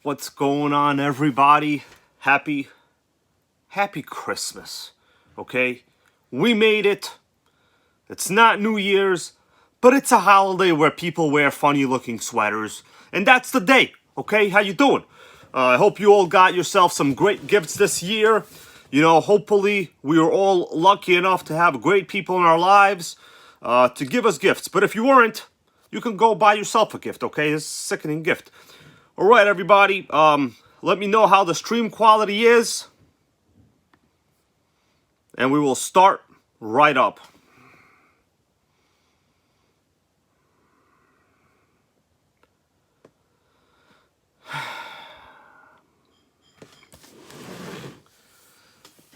What's going on, everybody? Happy Christmas, okay? We made it. It's not New Year's, but it's a holiday where people wear funny-looking sweaters, and that's the day, okay? How you doing? I hope you all got yourself some great gifts this year. You know, hopefully we were all lucky enough to have great people in our lives to give us gifts. But if you weren't, you can go buy yourself a gift, okay? It's a sickening gift. All right, everybody. Let me know how the stream quality is, and we will start right up.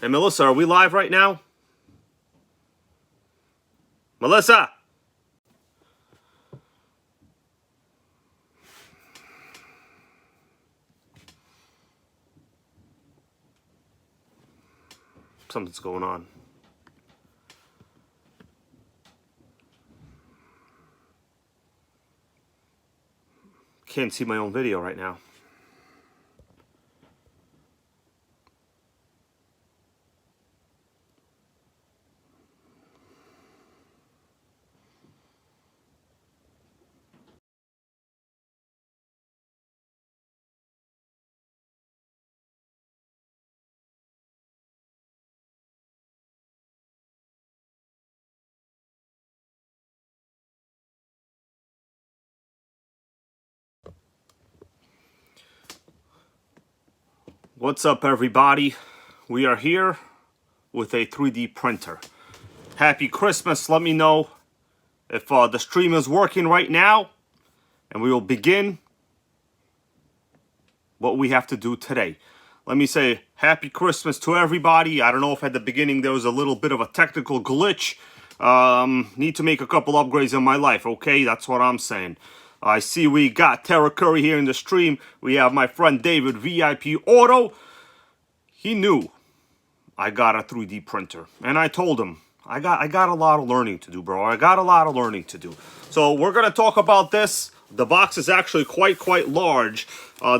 Hey, Melissa, are we live right now? Melissa! Something's going on. Can't see my own video right now. What's up, everybody? We are here with a 3D printer. Happy Christmas. Let me know if the stream is working right now, and we will begin what we have to do today. Let me say Happy Christmas to everybody. I don't know if at the beginning there was a little bit of a technical glitch. Need to make a couple upgrades in my life, okay? That's what I'm saying. I see we got Tara Curry here in the stream. We have my friend David, VIP Auto. He knew I got a 3D printer, and I told him, I got a lot of learning to do, bro. I got a lot of learning to do. So we're going to talk about this. The box is actually quite large.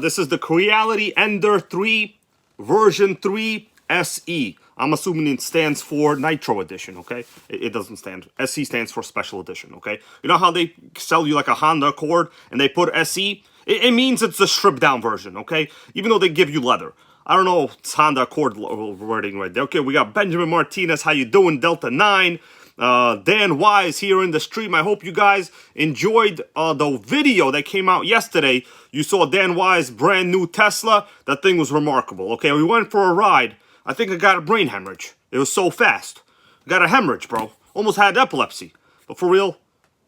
This is the Creality Ender 3 version 3 SE. I'm assuming it stands for Nitro Edition, okay? It doesn't stand. SE stands for Special Edition, okay? You know how they sell you like a Honda Accord and they put SE? It means it's the stripped down version, okay? Even though they give you leather. I don't know if it's Honda Accord wording right there. Okay, we got Benjamin Martinez. How you doing? Delta 9. Dan Wise here in the stream. I hope you guys enjoyed the video that came out yesterday. You saw Dan Wise brand new Tesla. That thing was remarkable. Okay, we went for a ride. I think I got a brain hemorrhage. It was so fast. I got a hemorrhage, bro. Almost had epilepsy. But for real,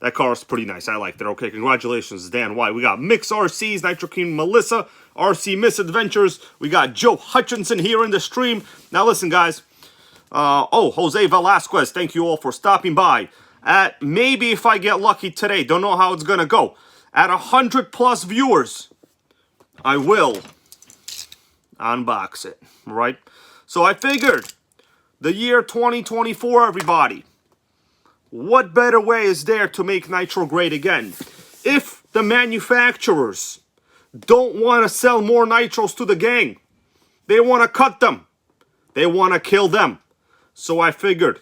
that car is pretty nice. I liked it. Okay, congratulations, Dan White. We got Mix RCs, Nitro King Melissa, RC Misadventures. We got Joe Hutchinson here in the stream. Now listen, guys. Jose Velasquez, thank you all for stopping by. At maybe if I get lucky today, don't know how it's gonna go. At 100+ viewers, I will unbox it, right? So I figured, the year 2024, everybody, what better way is there to make Nitro great again? If the manufacturers don't want to sell more Nitros to the gang, they want to cut them, they want to kill them. So I figured,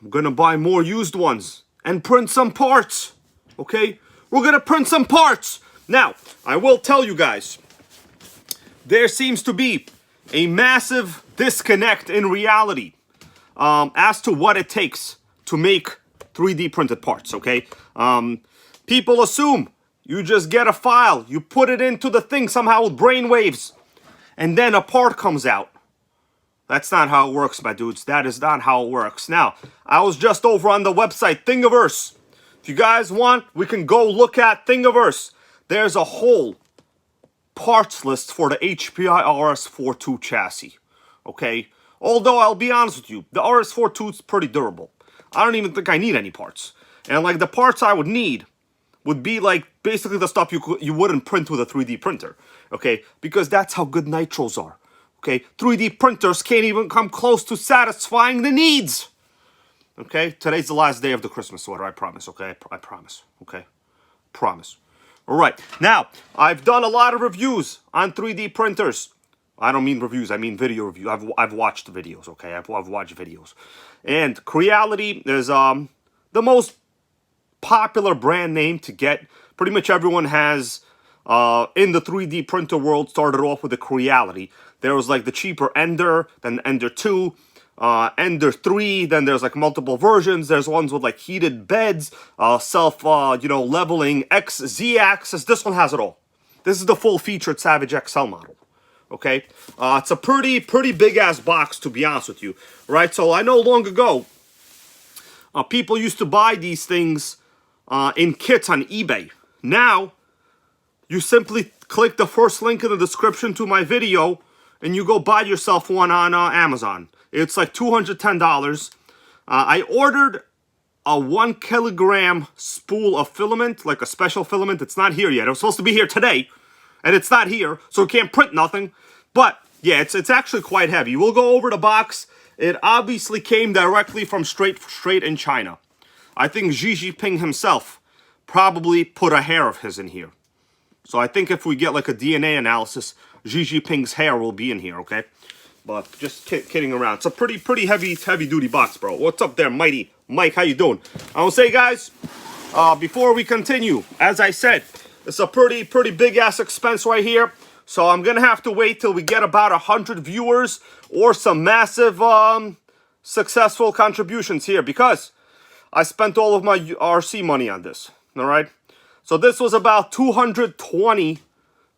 I'm going to buy more used ones and print some parts, okay? We're going to print some parts. Now, I will tell you guys, there seems to be a massive disconnect in reality as to what it takes to make 3D printed parts, okay? People assume you just get a file, you put it into the thing somehow with brainwaves, and then a part comes out. That's not how it works, my dudes. That is not how it works. Now, I was just over on the website, Thingiverse. If you guys want, we can go look at Thingiverse. There's a whole parts list for the HPI RS42 chassis, okay? Although, I'll be honest with you, the RS42 is pretty durable. I don't even think I need any parts. And like the parts I would need would be like basically the stuff you wouldn't print with a 3D printer, okay? Because that's how good Nitros are, okay? 3D printers can't even come close to satisfying the needs, okay? Today's the last day of the Christmas sweater, I promise, okay? I promise, okay? Promise. All right. Now, I've done a lot of reviews on 3D printers. I don't mean reviews, I mean video review. I've watched videos, okay? I've watched videos. And Creality is the most popular brand name to get. Pretty much everyone has, in the 3D printer world, started off with a Creality. There was like the cheaper Ender, then Ender 2, Ender 3, then there's like multiple versions. There's ones with like heated beds, leveling X, Z axis. This one has it all. This is the full featured Savage XL model. Okay, it's a pretty big ass box, to be honest with you, right? So I know long ago, people used to buy these things in kits on eBay. Now, you simply click the first link in the description to my video, and you go buy yourself one on Amazon. It's like $210. I ordered a 1 kilogram spool of filament, like a special filament. It's not here yet. It was supposed to be here today, and it's not here, so it can't print nothing. But yeah, it's actually quite heavy. We'll go over the box. It obviously came directly from straight in China. I think Xi Jinping himself probably put a hair of his in here. So I think if we get like a DNA analysis, Xi Jinping's hair will be in here, okay? But just kidding around. It's a pretty heavy duty box, bro. What's up there, Mighty Mike? How you doing? I will say, guys, before we continue, as I said, it's a pretty big ass expense right here. So I'm gonna have to wait till we get about 100 viewers or some massive successful contributions here, because I spent all of my RC money on this. All right. So this was about 220,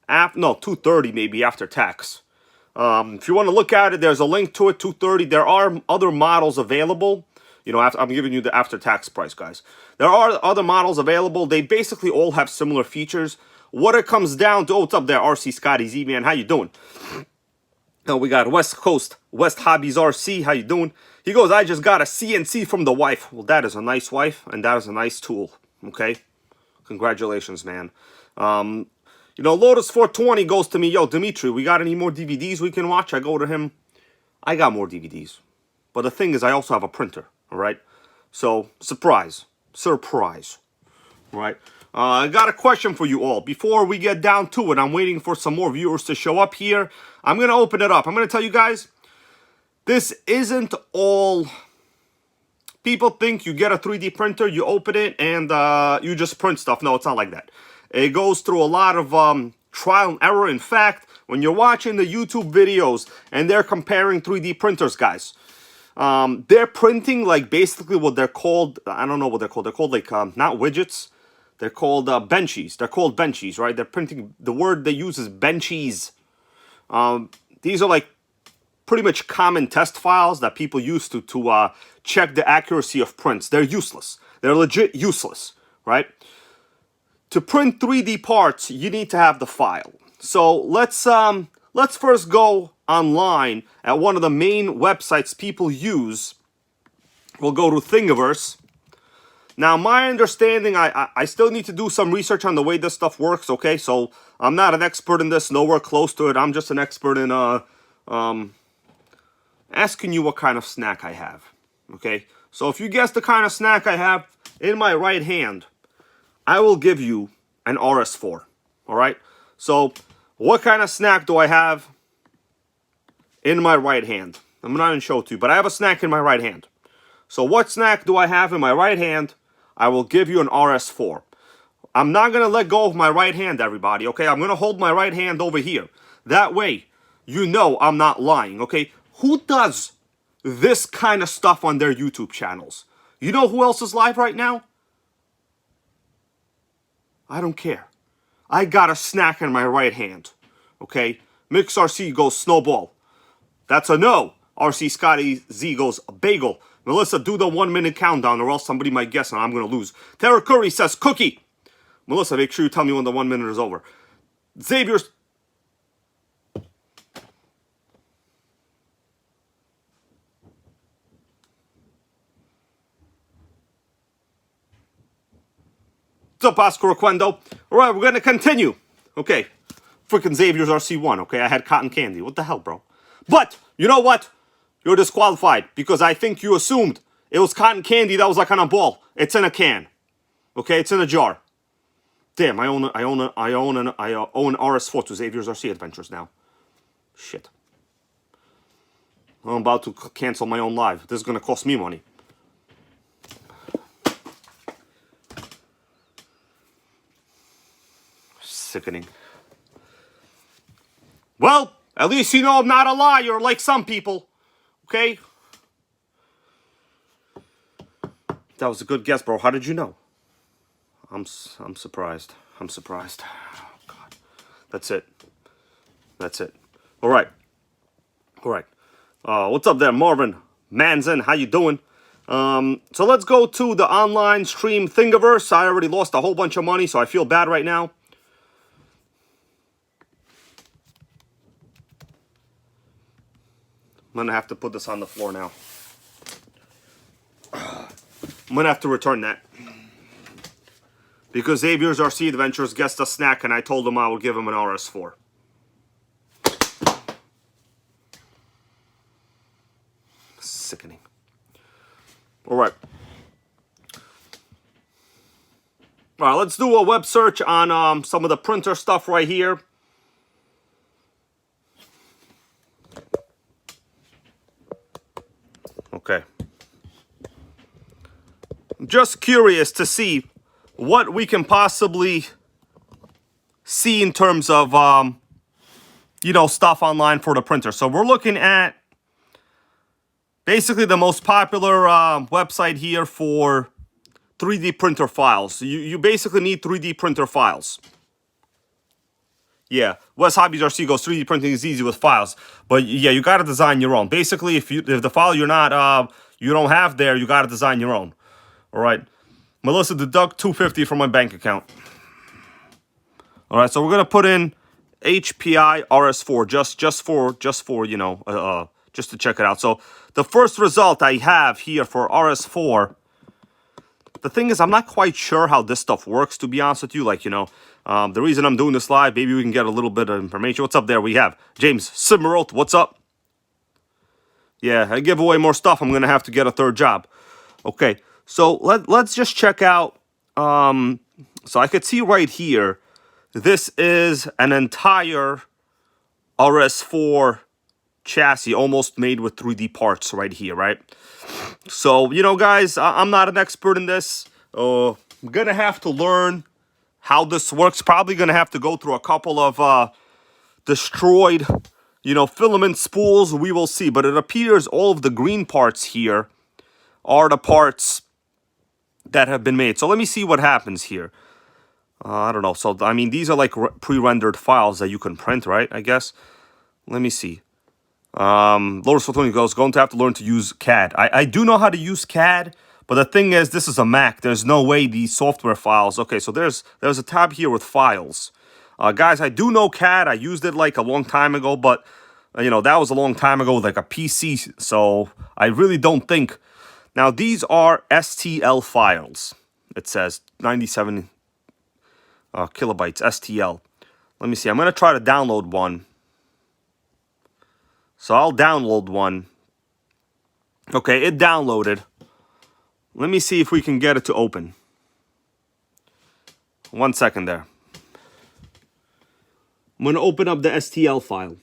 230 maybe after tax. If you want to look at it, there's a link to it, 230. There are other models available. You know, I'm giving you the after-tax price, guys. There are other models available. They basically all have similar features. What it comes down to, what's up there, RC Scotty Z, man? How you doing? Now we got West Hobbies RC. How you doing? He goes, I just got a CNC from the wife. Well, that is a nice wife, and that is a nice tool, okay? Congratulations, man. Lotus 420 goes to me, yo, Dimitri, we got any more DVDs we can watch? I go to him, I got more DVDs. But the thing is, I also have a printer, all right? So, surprise, all right? I got a question for you all. Before we get down to it, I'm waiting for some more viewers to show up here. I'm going to open it up. I'm going to tell you guys, this isn't all... People think you get a 3D printer, you open it, and you just print stuff. No, it's not like that. It goes through a lot of trial and error. In fact, when you're watching the YouTube videos and they're comparing 3D printers, guys, they're printing like basically what they're called. I don't know what they're called. They're called like not widgets. They're called benchies. They're called benchies, right? They're printing. The word they use is benchies. These are like pretty much common test files that people use to check the accuracy of prints. They're useless. They're legit useless, right? To print 3D parts, you need to have the file. So let's first go online at one of the main websites people use. We'll go to Thingiverse. Now, my understanding, I still need to do some research on the way this stuff works, okay? So I'm not an expert in this, nowhere close to it. I'm just an expert in asking you what kind of snack I have, okay? So if you guess the kind of snack I have in my right hand, I will give you an RS4, all right? So what kind of snack do I have in my right hand? I'm not going to show it to you, but I have a snack in my right hand. So what snack do I have in my right hand? I will give you an RS4. I'm not going to let go of my right hand, everybody, okay? I'm going to hold my right hand over here. That way, you know I'm not lying, okay? Who does this kind of stuff on their YouTube channels? You know who else is live right now? I don't care. I got a snack in my right hand, okay? Mix RC goes snowball. That's a no. RC Scotty Z goes bagel. Melissa, do the 1 minute countdown or else somebody might guess and I'm going to lose. Tara Curry says cookie. Melissa, make sure you tell me when the 1 minute is over. Xavier's... What's up, Oscar Oquendo? All right, we're going to continue. Okay, freaking Xavier's RC1, okay? I had cotton candy. What the hell, bro? But, you know what? You're disqualified because I think you assumed it was cotton candy that was like on a ball. It's in a can. Okay, it's in a jar. Damn, I own RS4 to Xavier's RC Adventures now. Shit. I'm about to cancel my own live. This is gonna cost me money. Sickening. Well, at least you know I'm not a liar like some people. Okay? That was a good guess, bro. How did you know? I'm surprised. I'm surprised. Oh, God. That's it. That's it. All right. All right. What's up there, Marvin Manzin? How you doing? So let's go to the online stream Thingiverse. I already lost a whole bunch of money, so I feel bad right now. I'm going to have to put this on the floor now. I'm going to have to return that. Because Xavier's RC Adventures guessed a snack, and I told him I would give him an RS4. Sickening. All right. All right, let's do a web search on some of the printer stuff right here. Okay. I'm just curious to see what we can possibly see in terms of, you know, stuff online for the printer. So we're looking at basically the most popular website here for 3D printer files. You basically need 3D printer files. Yeah, West Hobbies RC goes 3D printing is easy with files, but yeah, you got to design your own. Basically, if the file you don't have there, you got to design your own. All right, Melissa, deduct $250 from my bank account. All right, so we're gonna put in HPI RS4 just for you know just to check it out. So the first result I have here for RS4. The thing is, I'm not quite sure how this stuff works, to be honest with you. Like, you know, the reason I'm doing this live, maybe we can get a little bit of information. What's up there? We have James Simmeralt. What's up? Yeah, I give away more stuff. I'm going to have to get a third job. Okay, so let's just check out. So I could see right here, this is an entire RS4 chassis, almost made with 3D parts right here, right? So, you know, guys, I'm not an expert in this. I'm going to have to learn how this works. Probably going to have to go through a couple of destroyed, you know, filament spools. We will see. But it appears all of the green parts here are the parts that have been made. So let me see what happens here. I don't know. So, I mean, these are like pre-rendered files that you can print, right? I guess. Let me see. Lotus Fortuny goes, going to have to learn to use CAD. I do know how to use CAD, but the thing is, this is a Mac. There's no way these software files. Okay, so there's a tab here with files. Guys, I do know CAD. I used it like a long time ago, but you know, that was a long time ago with like a PC. So I really don't think. Now, these are STL files. It says 97 kilobytes STL. Let me see. I'm going to try to download one. So I'll download one. Okay, it downloaded. Let me see if we can get it to open. 1 second there. I'm going to open up the STL file.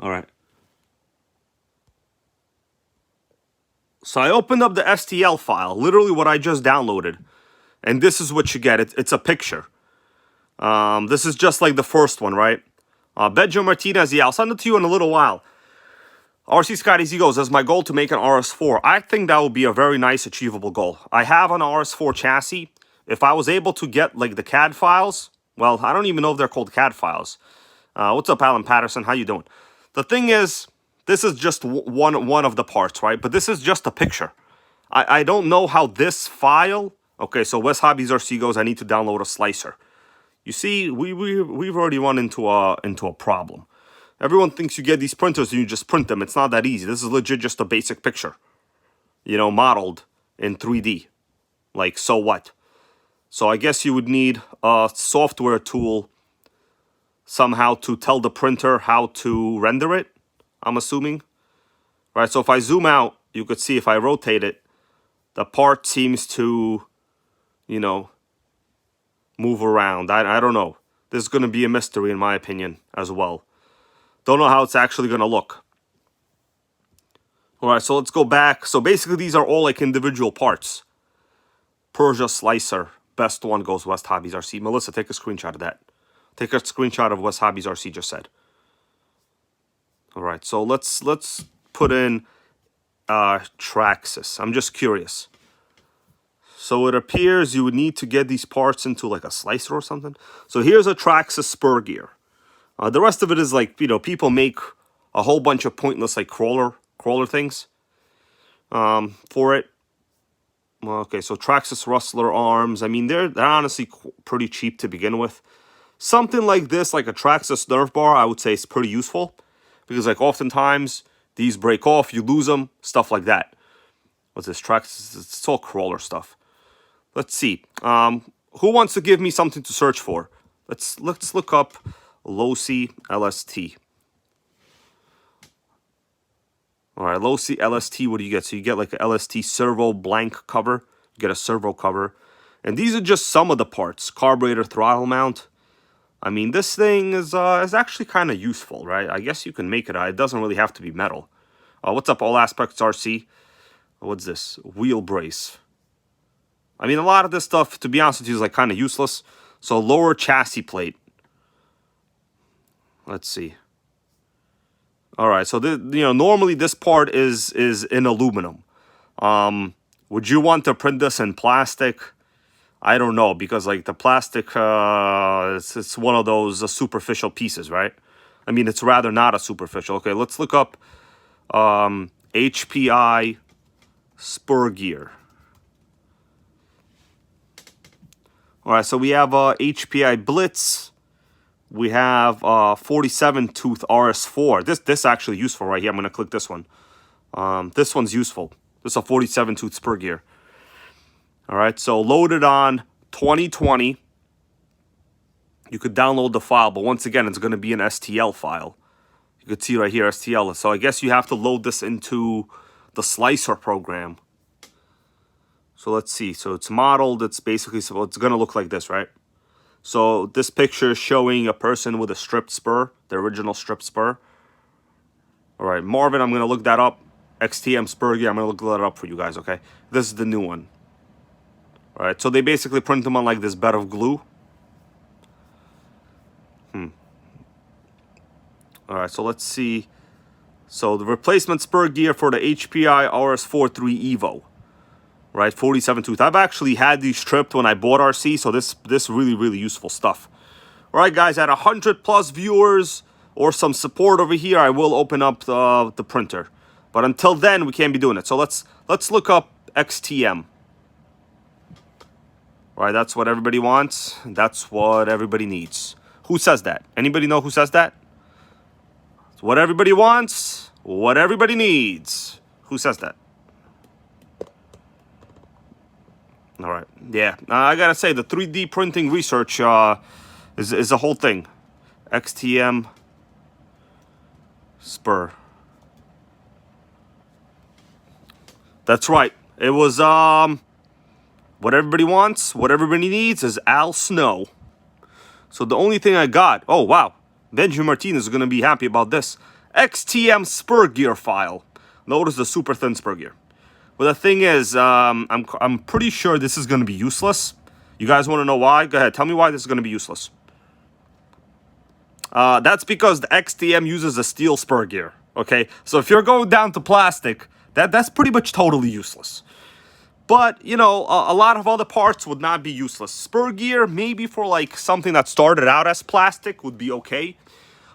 All right. So I opened up the STL file, literally what I just downloaded. And this is what you get. It's a picture. This is just like the first one, right? Benjamin Martinez, yeah, I'll send it to you in a little while. RC Scott Easy goes, as my goal to make an RS4. I think that would be a very nice, achievable goal. I have an RS4 chassis. If I was able to get like the CAD files, well, I don't even know if they're called CAD files. What's up, Alan Patterson? How you doing? The thing is, this is just one of the parts, right? But this is just a picture. I don't know how this file... Okay, so West Hobbies RC goes, I need to download a slicer. You see, we've already run into a problem. Everyone thinks you get these printers and you just print them. It's not that easy. This is legit just a basic picture. You know, modeled in 3D. Like, so what? So I guess you would need a software tool somehow to tell the printer how to render it, I'm assuming. Right, so if I zoom out, you could see if I rotate it, the part seems to, you know, move around. I don't know. This is going to be a mystery in my opinion as well. Don't know how it's actually going to look. All right, so let's go back. So basically these are all like individual parts. Persia slicer. Best one goes West Hobbies RC. Melissa, take a screenshot of that. Take a screenshot of West Hobbies RC just said. All right, so let's put in Traxxas. I'm just curious. So it appears you would need to get these parts into like a slicer or something. So here's a Traxxas spur gear. The rest of it is like, you know, people make a whole bunch of pointless like crawler things for it. Okay, so Traxxas Rustler arms. I mean, they're honestly pretty cheap to begin with. Something like this, like a Traxxas Nerf bar, I would say is pretty useful. Because like oftentimes, these break off, you lose them, stuff like that. What's this? Traxxas, it's all crawler stuff. Let's see. Who wants to give me something to search for? Let's look up Losi LST. All right, Losi LST, what do you get? So you get like a LST servo blank cover. You get a servo cover. And these are just some of the parts. Carburetor throttle mount. I mean, this thing is actually kind of useful, right? I guess you can make it. It doesn't really have to be metal. What's up, All Aspects RC? What's this? Wheel brace. I mean, a lot of this stuff, to be honest with you, is like kind of useless. So lower chassis plate. Let's see. All right, so normally this part is in aluminum. Would you want to print this in plastic? I don't know, because like the plastic, it's one of those superficial pieces, right? I mean, it's rather not a superficial. Okay, let's look up HPI spur gear. All right, so we have HPI Blitz. We have 47 tooth RS4. This actually useful right here. I'm gonna click this one. This one's useful. This is a 47 tooth spur gear. All right, so loaded on 2020. You could download the file, but once again, it's gonna be an STL file. You could see right here, STL. So I guess you have to load this into the slicer program. So let's see. So it's modeled. It's basically, so it's gonna look like this, right? So this picture is showing a person with a stripped spur, the original stripped spur. All right, Marvin, I'm going to look that up. XTM spur gear, I'm going to look that up for you guys, okay? This is the new one. All right, so they basically print them on like this bed of glue. All right, so let's see. So the replacement spur gear for the HPI RS43 Evo. Right, 47 tooth. I've actually had these stripped when I bought RC, so this really useful stuff. All right, guys, at 100+ viewers or some support over here, I will open up the printer. But until then, we can't be doing it. So let's look up XTM. All right, that's what everybody wants. That's what everybody needs. Who says that? Anybody know who says that? It's what everybody wants, what everybody needs. Who says that? All right, yeah. I gotta say, the 3D printing research is a whole thing. XTM spur. That's right. It was what everybody wants, what everybody needs is Al Snow. So the only thing I got, oh wow, Benji Martinez is gonna be happy about this. XTM spur gear file. Notice the super thin spur gear. But the thing is, I'm pretty sure this is going to be useless. You guys want to know why? Go ahead. Tell me why this is going to be useless. That's because the XTM uses a steel spur gear. Okay? So if you're going down to plastic, that's pretty much totally useless. But, you know, a lot of other parts would not be useless. Spur gear, maybe for like something that started out as plastic would be okay.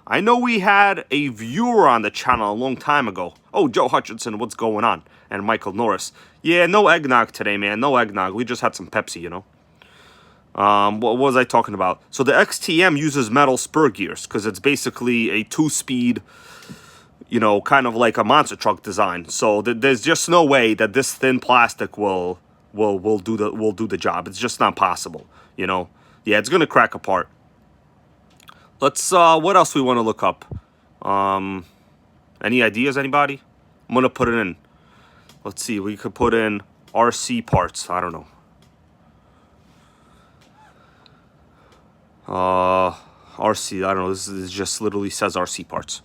I know we had a viewer on the channel a long time ago. Oh, Joe Hutchinson, what's going on? And Michael Norris. Yeah, no eggnog today, man. No eggnog. We just had some Pepsi, you know. What was I talking about? So the XTM uses metal spur gears because it's basically a 2-speed, you know, kind of like a monster truck design. So there's just no way that this thin plastic will do the job. It's just not possible, you know. Yeah, it's gonna crack apart. Let's what else we want to look up? Any ideas, anybody? I'm gonna put it in. Let's see, we could put in RC parts. I don't know. RC, I don't know. This just literally says RC parts.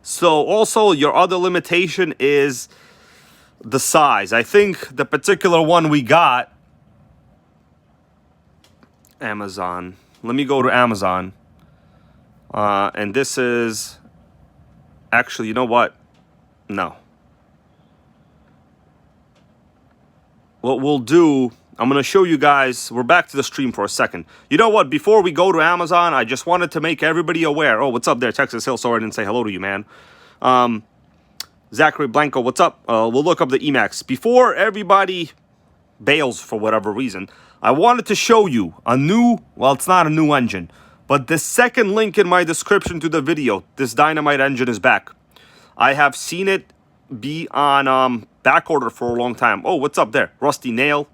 So also your other limitation is the size. I think the particular one we got, Amazon. Let me go to Amazon. And this is, actually, you know what? No. What we'll do, I'm going to show you guys, we're back to the stream for a second. You know what, before we go to Amazon, I just wanted to make everybody aware. Oh, what's up there, Texas Hill? Sorry I didn't say hello to you, man. Zachary Blanco, what's up? We'll look up the Emacs. Before everybody bails for whatever reason, I wanted to show you a new, well, it's not a new engine, but the second link in my description to the video, this Dynamite engine is back. I have seen it be on back order for a long time. Oh, what's up there? Rusty Nail.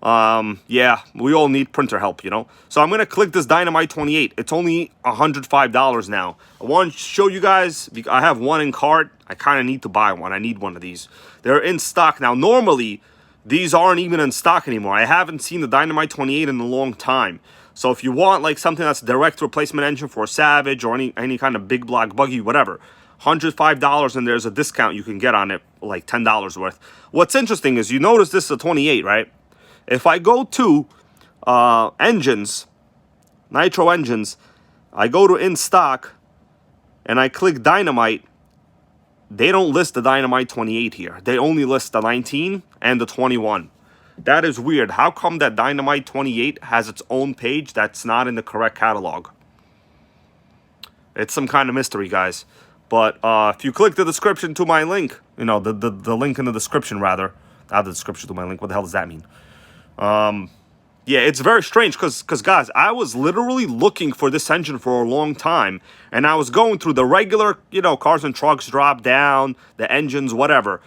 Yeah, we all need printer help, you know. So I'm going to click this Dynamite 28. It's only $105 now. I want to show you guys, I have one in cart. I kind of need to buy one. I need one of these. They're in stock now. Normally, these aren't even in stock anymore. I haven't seen the Dynamite 28 in a long time. So if you want like something that's a direct replacement engine for a Savage or any kind of big block buggy, whatever, $105, and there's a discount you can get on it, like $10 worth. What's interesting is you notice this is a 28, right? If I go to engines, Nitro engines, I go to in stock, and I click Dynamite, they don't list the Dynamite 28 here. They only list the 19 and the 21. That is weird. How come that Dynamite 28 has its own page that's not in the correct catalog? It's some kind of mystery, guys. But if you click the description to my link, you know, the link in the description, rather. Not the description to my link. What the hell does that mean? Yeah, it's very strange because, guys, I was literally looking for this engine for a long time. And I was going through the regular, you know, cars and trucks drop down, the engines, whatever.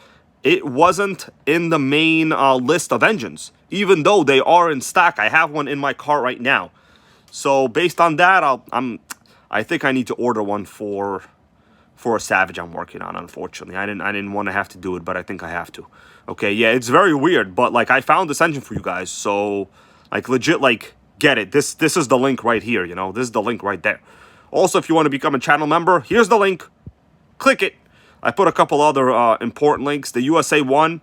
It wasn't in the main list of engines, even though they are in stock. I have one in my car right now. So based on that, I think I need to order one for a Savage I'm working on. Unfortunately, I didn't want to have to do it, but I think I have to. Okay, yeah, it's very weird, but like I found this engine for you guys, so like legit, like get it. This is the link right here. You know, this is the link right there. Also, if you want to become a channel member, here's the link. Click it. I put a couple other important links. The USA one,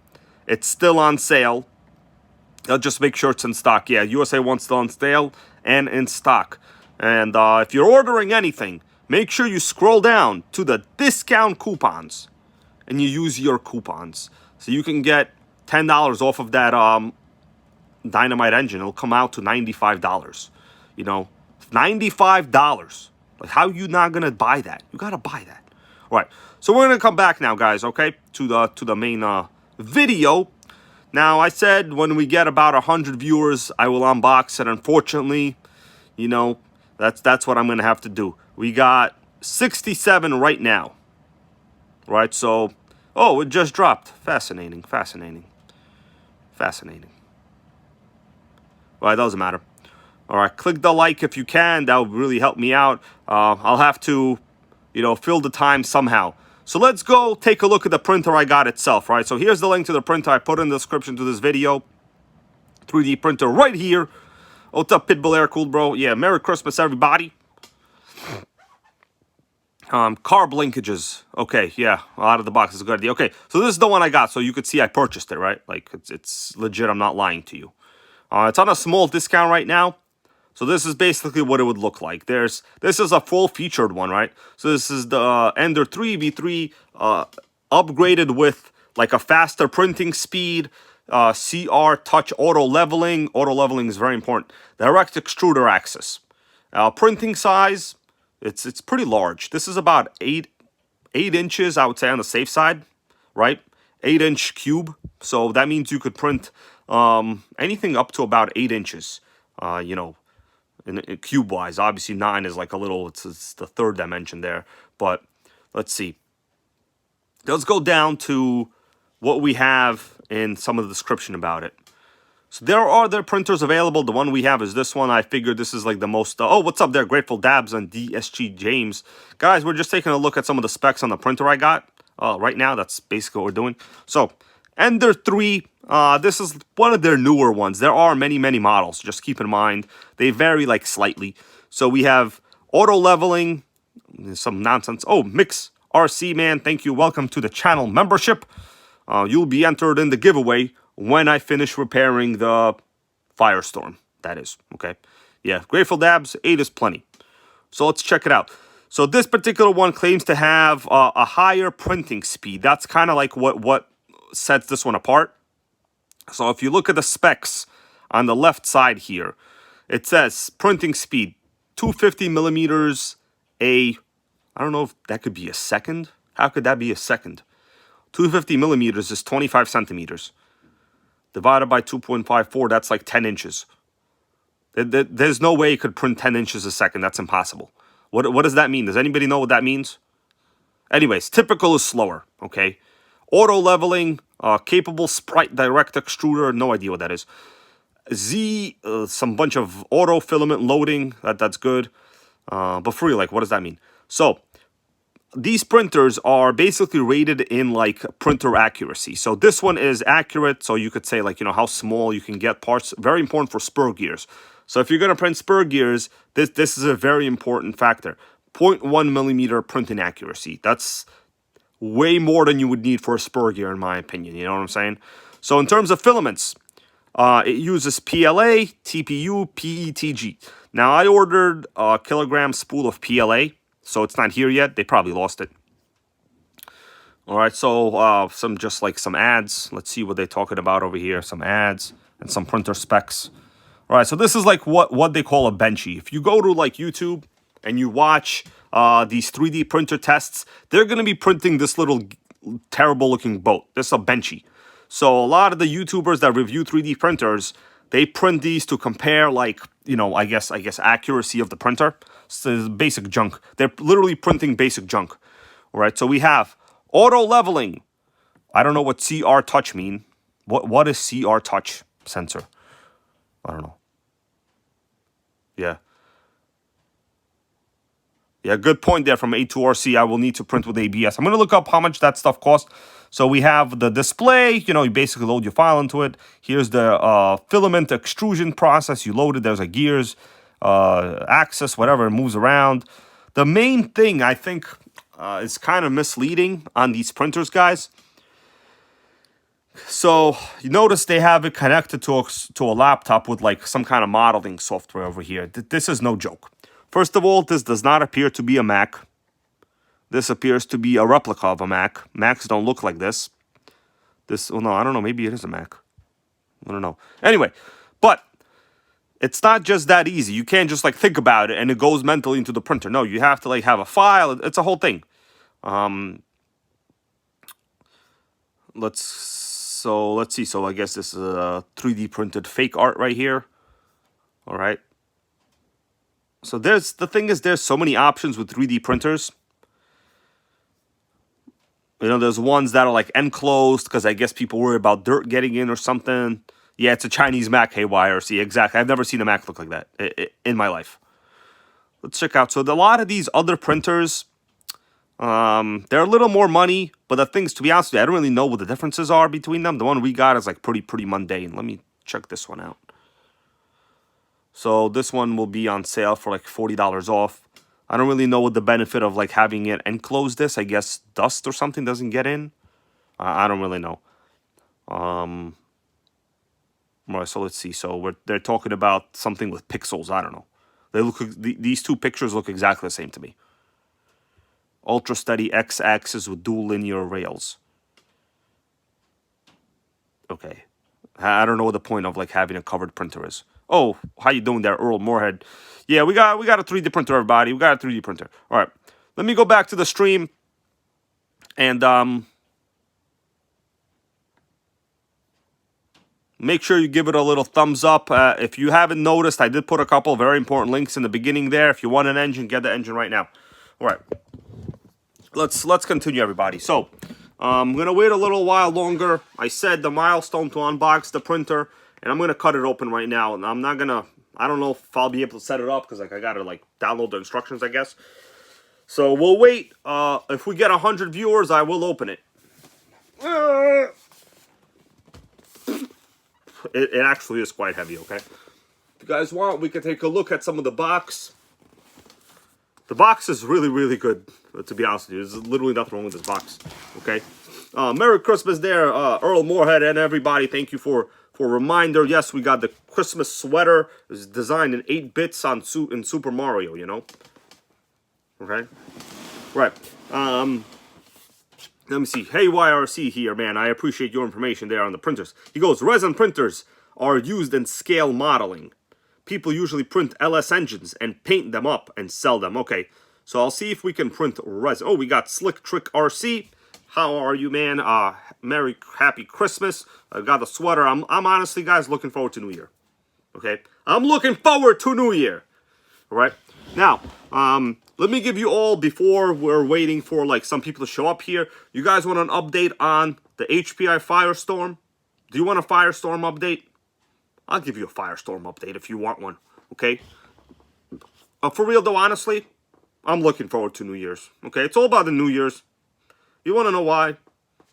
it's still on sale. I'll just make sure it's in stock. Yeah, USA one's still on sale and in stock. And if you're ordering anything, make sure you scroll down to the discount coupons and you use your coupons. So you can get $10 off of that Dynamite engine. It'll come out to $95. You know, $95. Like, how you not going to buy that? You got to buy that. All right. So we're going to come back now, guys, okay, to the main video. Now, I said when we get about 100 viewers, I will unbox it. Unfortunately, you know, that's what I'm going to have to do. We got 67 right now, right? So, oh, it just dropped. Fascinating, fascinating, fascinating. Well, it doesn't matter. All right, click the like if you can. That would really help me out. I'll have to, you know, fill the time somehow. So let's go take a look at the printer I got itself, right? So here's the link to the printer I put in the description to this video. 3D printer right here. What's up, Pitbull Air Cool, bro? Yeah, Merry Christmas, everybody. Carb linkages. Okay, yeah, out of the box is a good idea. Okay, so this is the one I got, so you could see I purchased it, right? Like, it's legit, I'm not lying to you. It's on a small discount right now. So this is basically what it would look like. This is a full featured one, right? So this is the Ender 3 V3 upgraded with like a faster printing speed, CR touch auto leveling. Auto leveling is very important. Direct extruder axis. Printing size, it's pretty large. This is about 8 inches, I would say, on the safe side, right? 8-inch cube. So that means you could print anything up to about 8 inches, you know, in cube wise. Obviously 9 is like a little, it's the third dimension there. But let's see. Let's go down to what we have in some of the description about it. So there are other printers available. The one we have is this one. I figured this is like the most... oh, what's up there? Grateful Dabs and DSG James. Guys, we're just taking a look at some of the specs on the printer I got. right now. That's basically what we're doing. So Ender 3, this is one of their newer ones. There are many, many models. Just keep in mind, they vary like slightly. So we have auto leveling, some nonsense. Oh, Mix RC, man, thank you. Welcome to the channel membership. You'll be entered in the giveaway when I finish repairing the Firestorm. That is, okay? Yeah, Grateful Dabs, 8 is plenty. So let's check it out. So this particular one claims to have a higher printing speed. That's kind of like what sets this one apart. So if you look at the specs on the left side here, it says printing speed 250 millimeters I don't know if that could be a second. How could that be a second? 250 millimeters is 25 centimeters. Divided by 2.54, that's like 10 inches. There's no way it could print 10 inches a second. That's impossible. What does that mean? Does anybody know what that means? Anyways, typical is slower, okay? Auto leveling, capable sprite direct extruder, no idea what that is. Z, some bunch of auto filament loading, that's good. But for real, like, what does that mean? So, these printers are basically rated in, like, printer accuracy. So, this one is accurate, so you could say, like, you know, how small you can get parts. Very important for spur gears. So, if you're going to print spur gears, this is a very important factor. 0.1 millimeter printing accuracy. That's way more than you would need for a spur gear, in my opinion. You know what I'm saying? So, in terms of filaments, it uses PLA, TPU, PETG. Now, I ordered a kilogram spool of PLA, so it's not here yet. They probably lost it. All right, so some ads. Let's see what they're talking about over here. Some ads and some printer specs. All right, so this is like what they call a benchy. If you go to like YouTube and you watch these 3D printer tests, they're going to be printing this little terrible looking boat. This is a benchy. So a lot of the YouTubers that review 3D printers, they print these to compare, like, you know, I guess accuracy of the printer. So it's basic junk. They're literally printing basic junk. All right, so we have auto leveling. I don't know what CR touch mean. What is CR touch sensor? I don't know. Yeah. Yeah, good point there from A2RC. I will need to print with ABS. I'm going to look up how much that stuff costs. So we have the display. You know, you basically load your file into it. Here's the filament extrusion process. You load it. There's a gears, axis, whatever. It moves around. The main thing, I think, is kind of misleading on these printers, guys. So you notice they have it connected to a laptop with like some kind of modeling software over here. This is no joke. First of all, this does not appear to be a Mac. This appears to be a replica of a Mac. Macs don't look like this. Oh no, I don't know. Maybe it is a Mac. I don't know. Anyway, but it's not just that easy. You can't just like think about it and it goes mentally into the printer. No, you have to like have a file. It's a whole thing. Let's see. So I guess this is a 3D printed fake art right here. All right. So the thing is, there's so many options with 3D printers. You know, there's ones that are like enclosed because I guess people worry about dirt getting in or something. Yeah, it's a Chinese Mac, haywire. See, exactly. I've never seen a Mac look like that in my life. Let's check out. So a lot of these other printers, they're a little more money, but the things, to be honest with you, I don't really know what the differences are between them. The one we got is like pretty mundane. Let me check this one out. So this one will be on sale for like $40 off. I don't really know what the benefit of like having it enclosed this. I guess dust or something doesn't get in. I don't really know. Right, so let's see. So they're talking about something with pixels. I don't know. These two pictures look exactly the same to me. Ultra steady x-axis with dual linear rails. Okay. I don't know what the point of like having a covered printer is. Oh, how you doing there, Earl Moorhead? Yeah, we got a 3D printer, everybody. We got a 3D printer. All right. Let me go back to the stream and make sure you give it a little thumbs up. If you haven't noticed, I did put a couple of very important links in the beginning there. If you want an engine, get the engine right now. All right. Let's continue, everybody. So, I'm going to wait a little while longer. I said the milestone to unbox the printer, and I'm going to cut it open right now. And I'm not going to, I don't know if I'll be able to set it up because like I got to like download the instructions, I guess. So we'll wait. If we get 100 viewers, I will open it. It actually is quite heavy, okay? If you guys want, we can take a look at some of the box. The box is really, really good, to be honest with you. There's literally nothing wrong with this box, okay? Merry Christmas there, Earl Moorhead and everybody. Thank you for a reminder. Yes, we got the Christmas sweater. It's designed in 8 bits in Super Mario, you know? Okay? Right. Let me see. Hey, YRC here, man. I appreciate your information there on the printers. He goes, resin printers are used in scale modeling. People usually print LS engines and paint them up and sell them. Okay, so I'll see if we can print resin. Oh, we got Slick Trick RC. How are you, man? Happy Christmas. I got the sweater. I'm honestly, guys, looking forward to New Year. Okay, I'm looking forward to New Year. All right. Now, let me give you all, before we're waiting for like some people to show up here. You guys want an update on the HPI Firestorm? Do you want a Firestorm update? I'll give you a Firestorm update if you want one, okay? For real, though, honestly, I'm looking forward to New Year's, okay? It's all about the New Year's. You want to know why?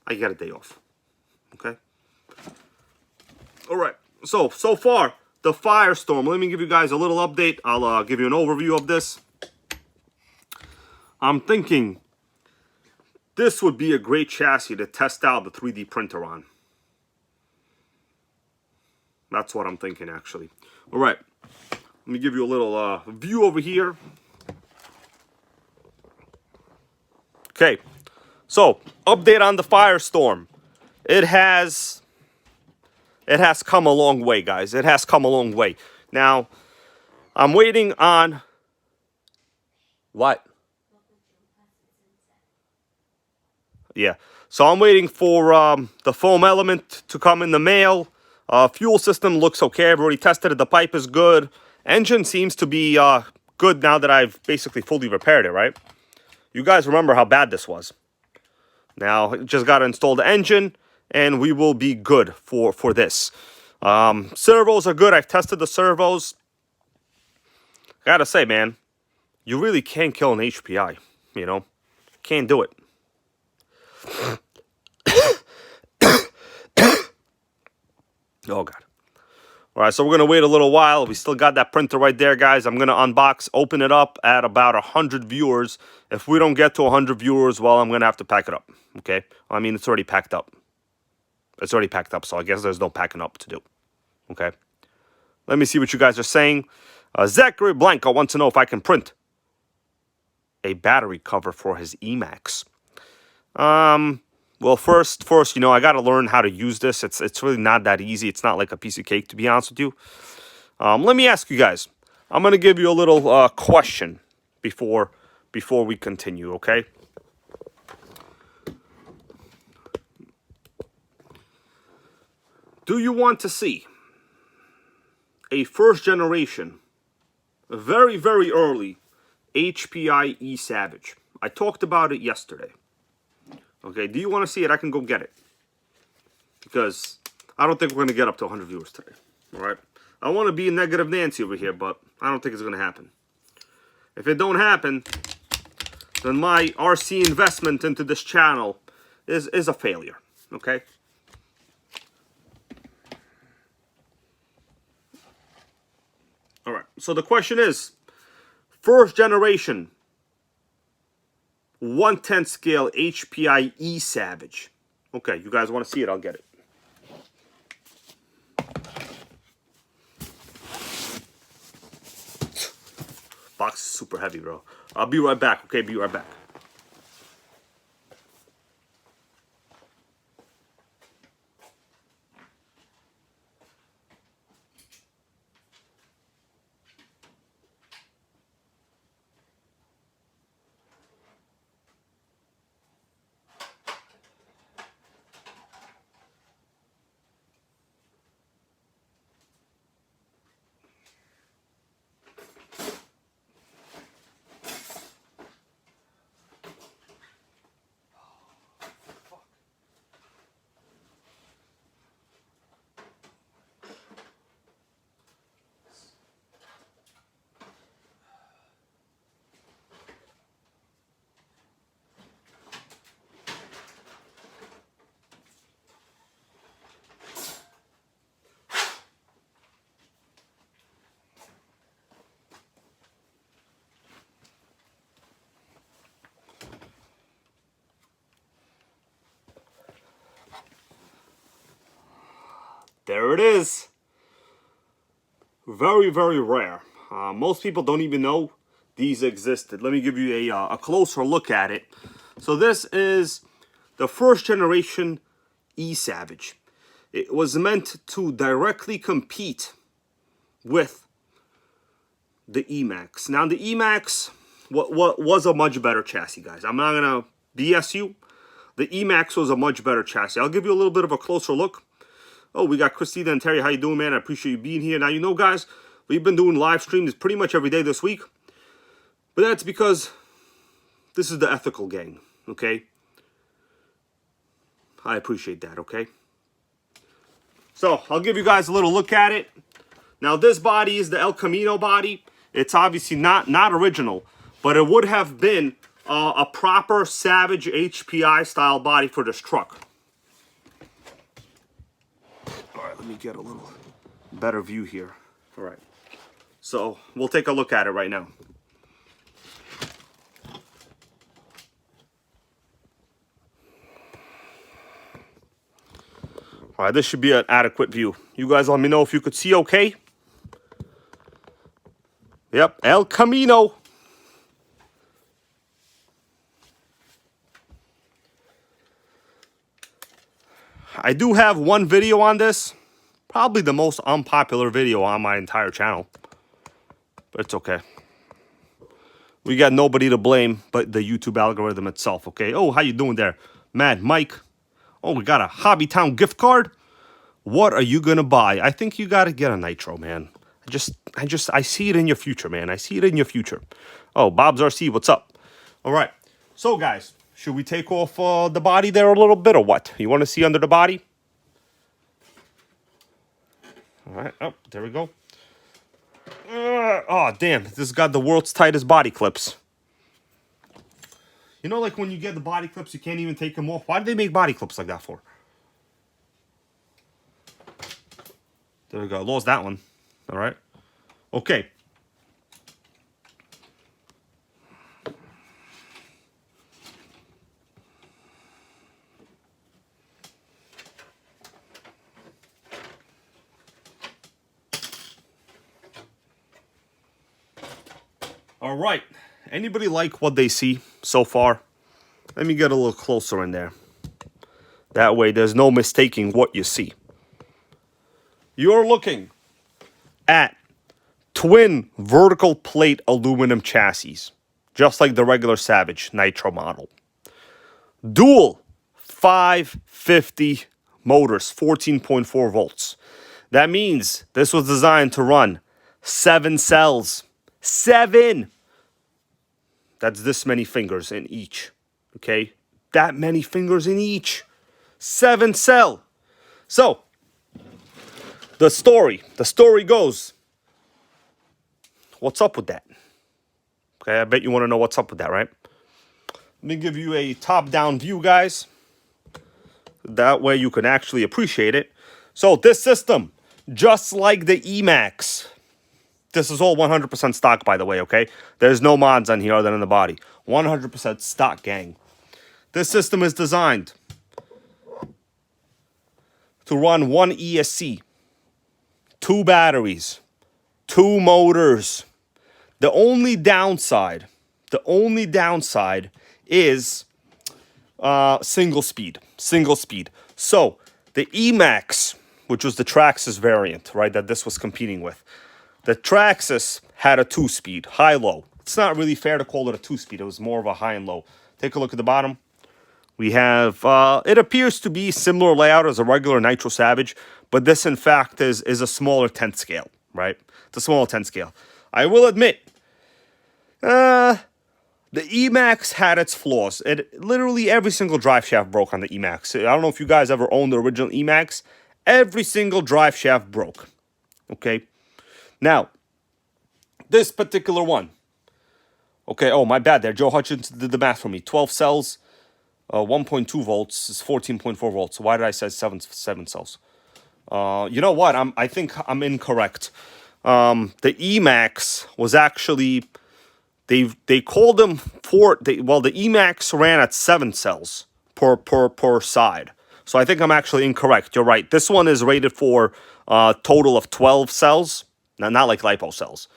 I get a day off, okay? All right, so far, the Firestorm. Let me give you guys a little update. I'll give you an overview of this. I'm thinking this would be a great chassis to test out the 3D printer on. That's what I'm thinking, actually. All right. Let me give you a little view over here. Okay. So, update on the Firestorm. It has come a long way, guys. It has come a long way. Now, I'm waiting on... What? Yeah. So, I'm waiting for the foam element to come in the mail. Fuel system looks okay. I've already tested it. The pipe is good. Engine seems to be good now that I've basically fully repaired it, right? You guys remember how bad this was. Now, just got to install the engine, and we will be good for this. Servos are good. I've tested the servos. Gotta say, man, you really can't kill an HPI, you know? Can't do it. Oh, God. All right, so we're going to wait a little while. We still got that printer right there, guys. I'm going to unbox, open it up at about 100 viewers. If we don't get to 100 viewers, well, I'm going to have to pack it up, okay? I mean, it's already packed up. It's already packed up, so I guess there's no packing up to do, okay? Let me see what you guys are saying. Zachary Blanco wants to know if I can print a battery cover for his Emacs. Well, first, you know, I got to learn how to use this. It's really not that easy. It's not like a piece of cake, to be honest with you. Let me ask you guys. I'm going to give you a little question before we continue, okay? Do you want to see a first generation, very, very early HPI E-Savage? I talked about it yesterday. Okay, do you want to see it? I can go get it. Because I don't think we're going to get up to 100 viewers today. All right? I want to be a negative Nancy over here, but I don't think it's going to happen. If it don't happen, then my RC investment into this channel is a failure. Okay? All right. So the question is, first generation 1/10 scale HPI E-Savage. Okay, you guys want to see it? I'll get it. Box is super heavy, bro. I'll be right back, okay? Be right back. There it is. Very, very rare. Most people don't even know these existed. Let me give you a closer look at it. So this is the first generation E-Savage. It was meant to directly compete with the E-Max. Now the E-Max was a much better chassis, guys. I'm not gonna BS you. The E-Max was a much better chassis. I'll give you a little bit of a closer look. Oh, we got Christina and Terry. How you doing, man? I appreciate you being here. Now, you know, guys, we've been doing live streams pretty much every day this week. But that's because this is the ethical gang, okay? I appreciate that, okay? So, I'll give you guys a little look at it. Now, this body is the El Camino body. It's obviously not original, but it would have been a proper Savage HPI style body for this truck. All right, let me get a little better view here. All right, so we'll take a look at it right now. All right, this should be an adequate view. You guys let me know if you could see okay. Yep, El Camino. I do have one video on this. Probably the most unpopular video on my entire channel. But it's okay. We got nobody to blame but the YouTube algorithm itself, okay? Oh, how you doing there? Mad Mike. Oh, we got a Hobbytown gift card. What are you gonna buy? I think you gotta get a Nitro, man. I see it in your future, man. I see it in your future. Oh, Bob's RC, what's up? All right. So, guys, should we take off the body there a little bit or what? You want to see under the body? All right. Oh, there we go. Oh, damn. This got the world's tightest body clips. You know, like when you get the body clips, you can't even take them off. Why do they make body clips like that for? There we go. Lost that one. All right. Okay. All right. Anybody like what they see so far? Let me get a little closer in there. That way there's no mistaking what you see. You're looking at twin vertical plate aluminum chassis, just like the regular Savage Nitro model. Dual 550 motors, 14.4 volts. That means this was designed to run 7 cells. 7! That's this many fingers in each. Okay? That many fingers in each. 7 cell. So, the story goes, what's up with that? Okay, I bet you want to know what's up with that, right? Let me give you a top-down view, guys. That way you can actually appreciate it. So this system, just like the E-Max, this is all 100% stock, by the way, okay? There's no mods on here other than the body. 100% stock, gang. This system is designed to run 1 ESC, 2 batteries, 2 motors. The only downside is single speed. So the E-Max, which was the Traxxas variant, right, that this was competing with, the Traxxas had a 2-speed, high-low. It's not really fair to call it a 2-speed. It was more of a high and low. Take a look at the bottom. We have, it appears to be similar layout as a regular Nitro Savage, but this, in fact, is a smaller 10th scale, right? It's a smaller 10th scale. I will admit, the E-Max had its flaws. Literally every single drive shaft broke on the E-Max. I don't know if you guys ever owned the original E-Max. Every single drive shaft broke, okay? Now, this particular one. Okay, oh, my bad there. Joe Hutchins did the math for me. 12 cells, 1.2 volts is 14.4 volts. So why did I say 7 cells? You know what? I think I'm incorrect. The E-Max was actually, they called them the E-Max ran at 7 cells per side. So I think I'm actually incorrect. You're right. This one is rated for a total of 12 cells. Now, not like lipo cells.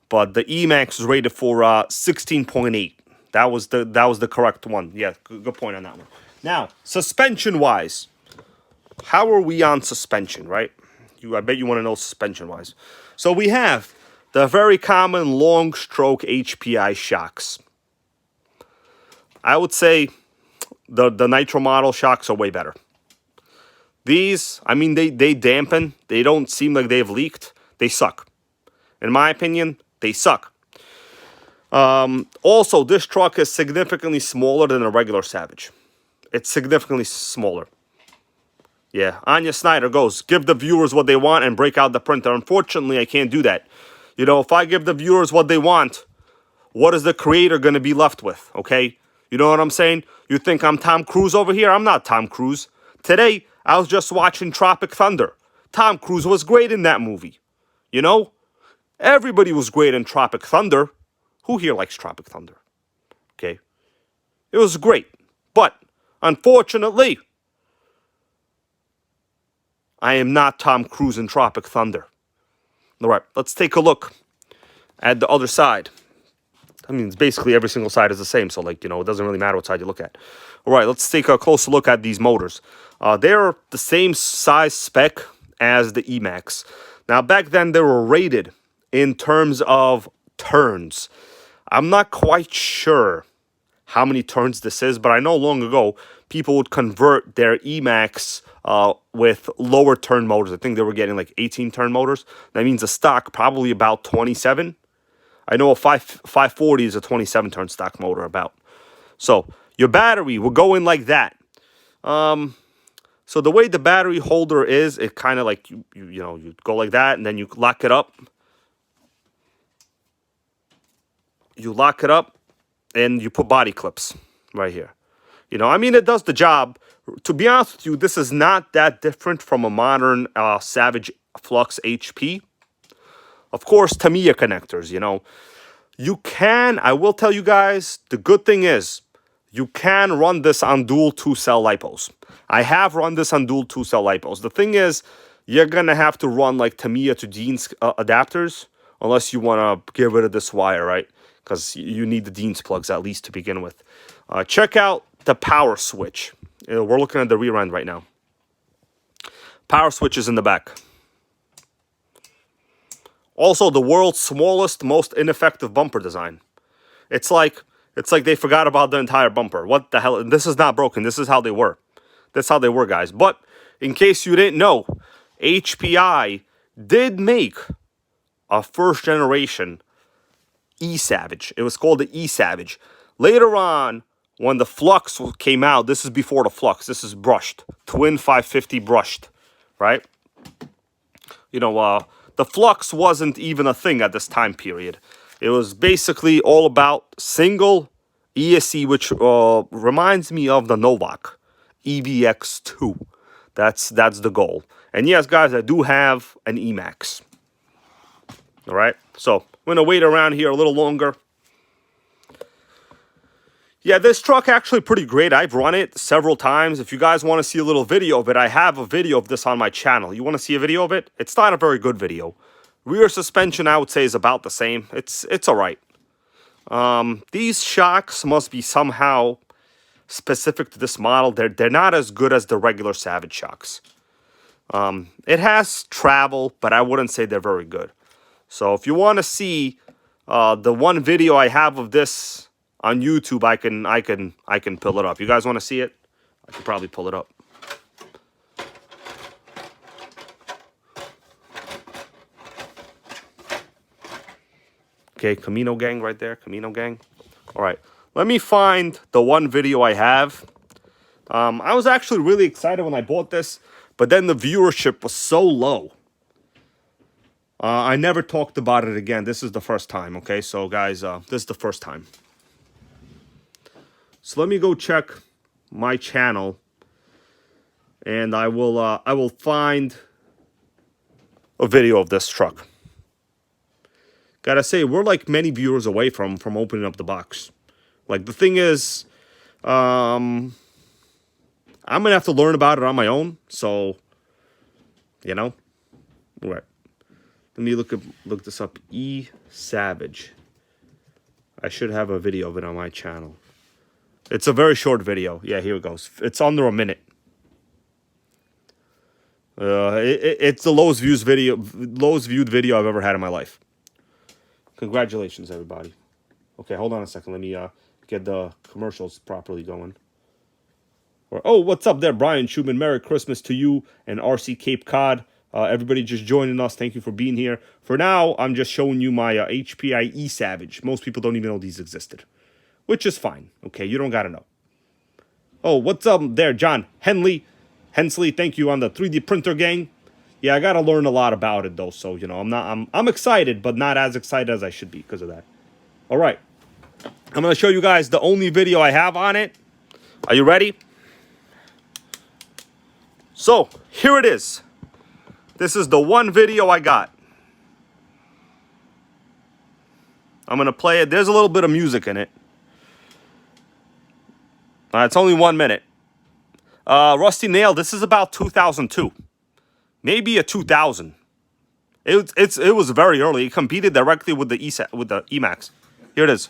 But the Emax is rated for 16.8. That was the correct one. Yeah, good point on that one. Now, suspension-wise, how are we on suspension, right? I bet you want to know suspension-wise. So we have the very common long-stroke HPI shocks. I would say the Nitro model shocks are way better. These, I mean, they dampen. They don't seem like they've leaked. They suck. In my opinion, they suck. Also, this truck is significantly smaller than a regular Savage. It's significantly smaller. Yeah, Anya Snyder goes, give the viewers what they want and break out the printer. Unfortunately, I can't do that. You know, if I give the viewers what they want, what is the creator going to be left with, okay? You know what I'm saying? You think I'm Tom Cruise over here? I'm not Tom Cruise. Today, I was just watching Tropic Thunder. Tom Cruise was great in that movie. You know? Everybody was great in Tropic Thunder. Who here likes Tropic Thunder? Okay? It was great. But, unfortunately, I am not Tom Cruise in Tropic Thunder. All right, let's take a look at the other side. I mean, it's basically every single side is the same, so, like, you know, it doesn't really matter what side you look at. All right, let's take a closer look at these motors. They're the same size spec as the Emax. Now, back then, they were rated in terms of turns. I'm not quite sure how many turns this is, but I know long ago, people would convert their Emax with lower turn motors. I think they were getting like 18 turn motors. That means a stock probably about 27. I know a 540 is a 27 turn stock motor about. So your battery will go in like that. So the way the battery holder is, it kind of like, you know, you go like that and then you lock it up. You lock it up and you put body clips right here. You know, I mean, it does the job. To be honest with you, this is not that different from a modern Savage Flux HP. Of course, Tamiya connectors, you know. You can, I will tell you guys, the good thing is, you can run this on dual 2-cell lipos. I have run this on dual 2-cell lipos. The thing is, you're going to have to run like Tamiya to Dean's adapters, unless you want to get rid of this wire, right? Because you need the Dean's plugs at least to begin with. Check out the power switch. We're looking at the rear end right now. Power switch is in the back. Also, the world's smallest, most ineffective bumper design. It's like they forgot about the entire bumper. What the hell? This is not broken. This is how they were. That's how they were, guys. But in case you didn't know, HPI did make a first-generation E-Savage. It was called the E-Savage. Later on, when the Flux came out, this is before the Flux. This is brushed. Twin 550 brushed, right? You know, the Flux wasn't even a thing at this time period. It was basically all about single ESC, which reminds me of the Novak EVX2. That's the goal. And yes, guys, I do have an Emax. All right, so I'm going to wait around here a little longer. Yeah, this truck actually pretty great. I've run it several times. If you guys want to see a little video of it, I have a video of this on my channel. You want to see a video of it? It's not a very good video. Rear suspension, I would say, is about the same. It's all right. These shocks must be somehow specific to this model. They're not as good as the regular Savage shocks. It has travel, but I wouldn't say they're very good. So if you want to see the one video I have of this on YouTube, I can pull it up. You guys want to see it? I can probably pull it up. Okay, Camino Gang right there. Camino Gang. All right. Let me find the one video I have. I was actually really excited when I bought this, but then the viewership was so low. I never talked about it again. This is the first time, okay? So, guys, this is the first time. So let me go check my channel, and I will find a video of this truck. Gotta say, we're like many viewers away from opening up the box. Like, the thing is, I I'm going to have to learn about it on my own. So, you know. All right. Let me look this up. E Savage. I should have a video of it on my channel. It's a very short video. Yeah, here it goes. It's under a minute. It's the lowest viewed video I've ever had in my life. Congratulations, everybody. Okay, hold on a second. Let me get the commercials properly going. Oh, what's up there, Brian Schumann? Merry Christmas to you and RC Cape Cod. Everybody just joining us. Thank you for being here. For now, I'm just showing you my HPI E-Savage. Most people don't even know these existed, which is fine. Okay, you don't got to know. Oh, what's up there, John Hensley, thank you on the 3D printer gang. Yeah, I got to learn a lot about it, though. So, you know, I'm excited, but not as excited as I should be because of that. All right. I'm going to show you guys the only video I have on it. Are you ready? So, here it is. This is the one video I got. I'm going to play it. There's a little bit of music in it. It's only 1 minute. Rusty Nail, this is about 2002. Maybe a 2000. It was very early. It competed directly with the Emax. Here it is.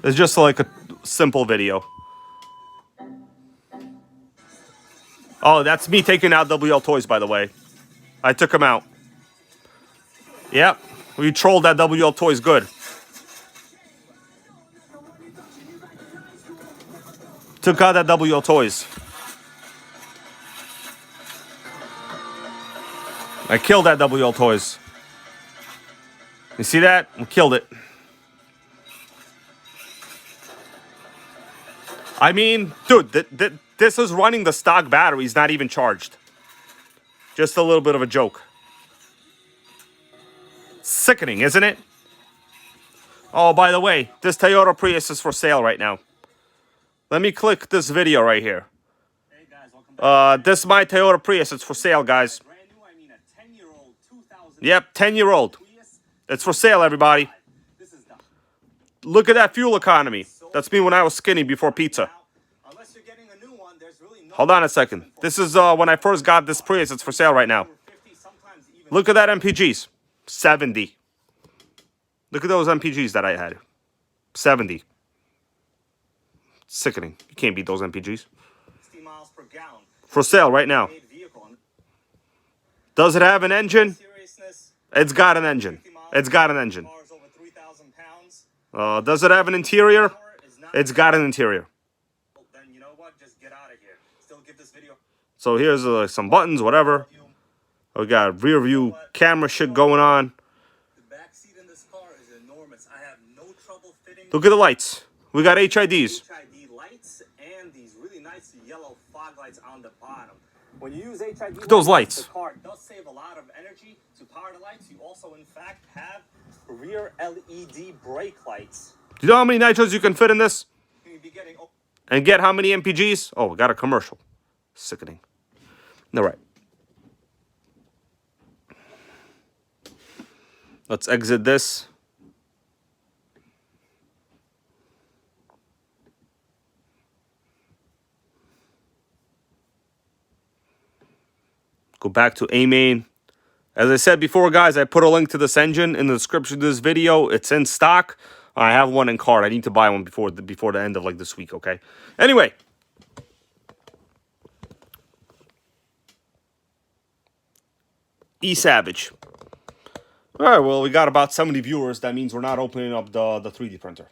It's just like a simple video. Oh, that's me taking out WL Toys, by the way. I took him out. Yep, we trolled that WL Toys good. Took out that WL Toys. I killed that WL Toys. You see that? We killed it. I mean, dude, this is running the stock batteries, not even charged. Just a little bit of a joke. Sickening, isn't it? Oh, by the way, this Toyota Prius is for sale right now. Let me click this video right here. Hey guys, welcome back. This is my Toyota Prius. It's for sale, guys. Brand new, I mean a 10-year-old 2000. Yep, 10-year-old. It's for sale, everybody. Look at that fuel economy. That's me when I was skinny before pizza. Hold on a second. This is when I first got this Prius. It's for sale right now. Look at that MPGs. 70. Look at those MPGs that I had. 70. Sickening. You can't beat those MPGs. For sale right now. Does it have an engine? It's got an engine. It's got an engine. Does it have an interior? It's got an interior. So here's some buttons, whatever. We got rear view camera shit going on. Look at the lights. We got HIDs. And these really nice yellow fog lights on the bottom. When you use HID, look at those lights. The car does save a lot of energy to power the lights. You also, in fact, have rear LED brake lights. Do you know how many nitros you can fit in this? And get how many MPGs? Oh, we got a commercial. Sickening. All right. Let's exit this. Go back to A-Main. As I said before, guys, I put a link to this engine in the description of this video. It's in stock. I have one in cart. I need to buy one before the end of like this week, okay? Anyway. E-Savage. All right, well, we got about 70 viewers. That means we're not opening up the 3D printer.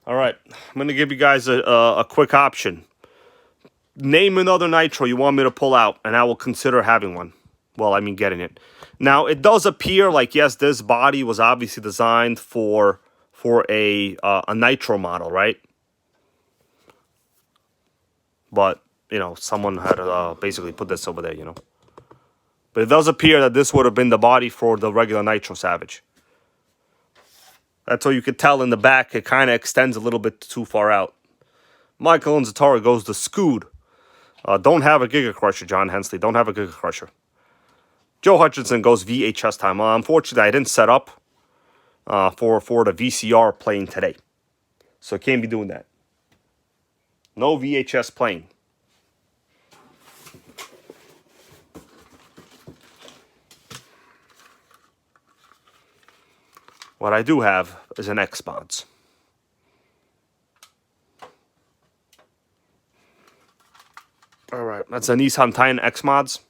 All right, I'm going to give you guys a quick option. Name another Nitro you want me to pull out, and I will consider having one. Well, I mean getting it. Now, it does appear like, yes, this body was obviously designed for a Nitro model, right? But, you know, someone had basically put this over there, you know. But it does appear that this would have been the body for the regular Nitro Savage. That's what you could tell in the back. It kind of extends a little bit too far out. Michael Onzatara goes to Scood. Don't have a Giga Crusher, John Hensley. Don't have a Giga Crusher. Joe Hutchinson goes VHS time. Unfortunately, I didn't set up for the VCR playing today. So can't be doing that. No VHS playing. What I do have is an X-Mods. All right, that's a Nissan Titan X-Mods.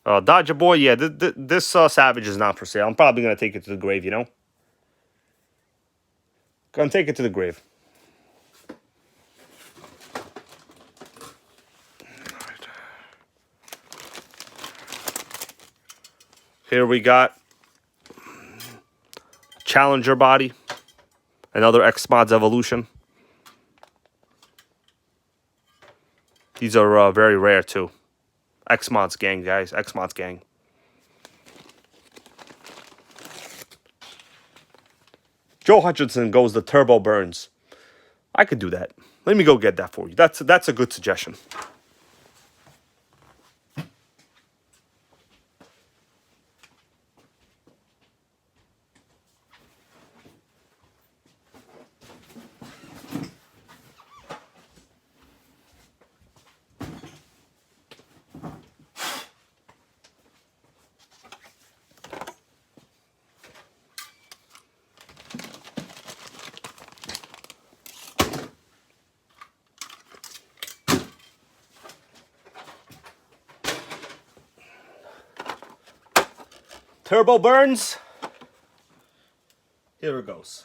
Dodger Boy, yeah, this Savage is not for sale. I'm probably going to take it to the grave, you know? Gonna take it to the grave. Here we got Challenger body. Another X-Mods Evolution. These are very rare, too. X-Mods gang, guys. X-Mods gang. Joe Hutchinson goes the Turbo Burns. I could do that. Let me go get that for you. That's a good suggestion. Turbo Burns. Here it goes.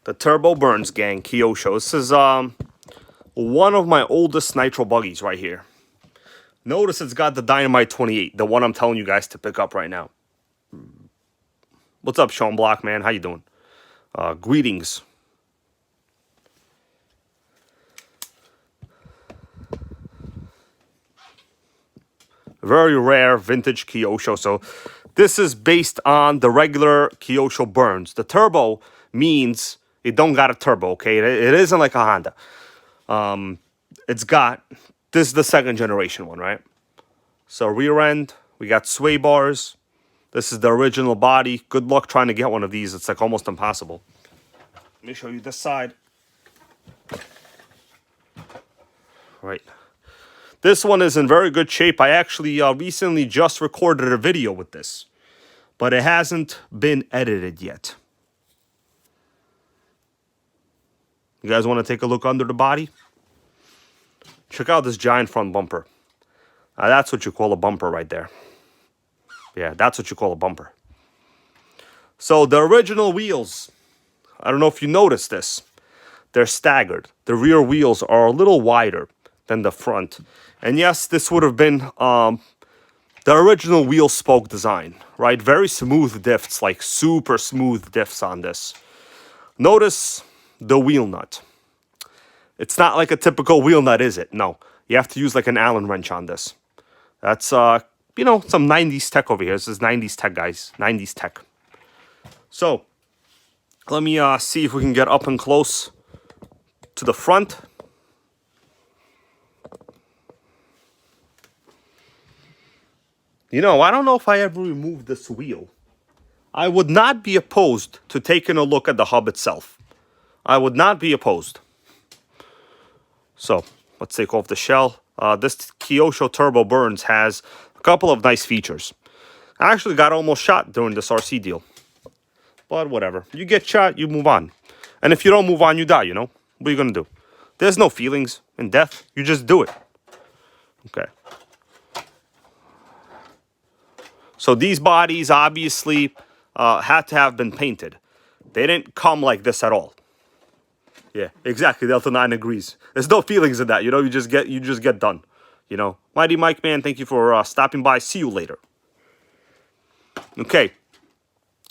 The Turbo Burns gang, Kyosho. This is one of my oldest Nitro buggies right here. Notice it's got the Dynamite 28, the one I'm telling you guys to pick up right now. What's up, Sean Block, man? How you doing? Greetings. Very rare vintage Kyosho. So this is based on the regular Kyosho Burns. The turbo means it don't got a turbo, okay? It isn't like a Honda. It's got, this is the second generation one, right? So rear end, we got sway bars. This is the original body. Good luck trying to get one of these. It's like almost impossible. Let me show you this side. Right. This one is in very good shape. I actually recently just recorded a video with this, but it hasn't been edited yet. You guys want to take a look under the body? Check out this giant front bumper. That's what you call a bumper right there. Yeah, that's what you call a bumper. So the original wheels, I don't know if you noticed this, they're staggered. The rear wheels are a little wider than the front. And yes, this would have been the original wheel spoke design, right? Very smooth diffs, like super smooth diffs on this. Notice the wheel nut. It's not like a typical wheel nut, is it? No, you have to use like an Allen wrench on this. That's, you know, some 90s tech over here. This is 90s tech, guys. 90s tech. So, let me see if we can get up and close to the front. You know, I don't know if I ever removed this wheel. I would not be opposed to taking a look at the hub itself. I would not be opposed. So, let's take off the shell. This Kyosho Turbo Burns has a couple of nice features. I actually got almost shot during this RC deal. But whatever. You get shot, you move on. And if you don't move on, you die, you know? What are you going to do? There's no feelings in death. You just do it. Okay. So these bodies obviously had to have been painted. They didn't come like this at all. Yeah, exactly. Delta 9 agrees. There's no feelings in that, you know. You just get done. You know. Mighty Mike, man, thank you for stopping by. See you later. Okay,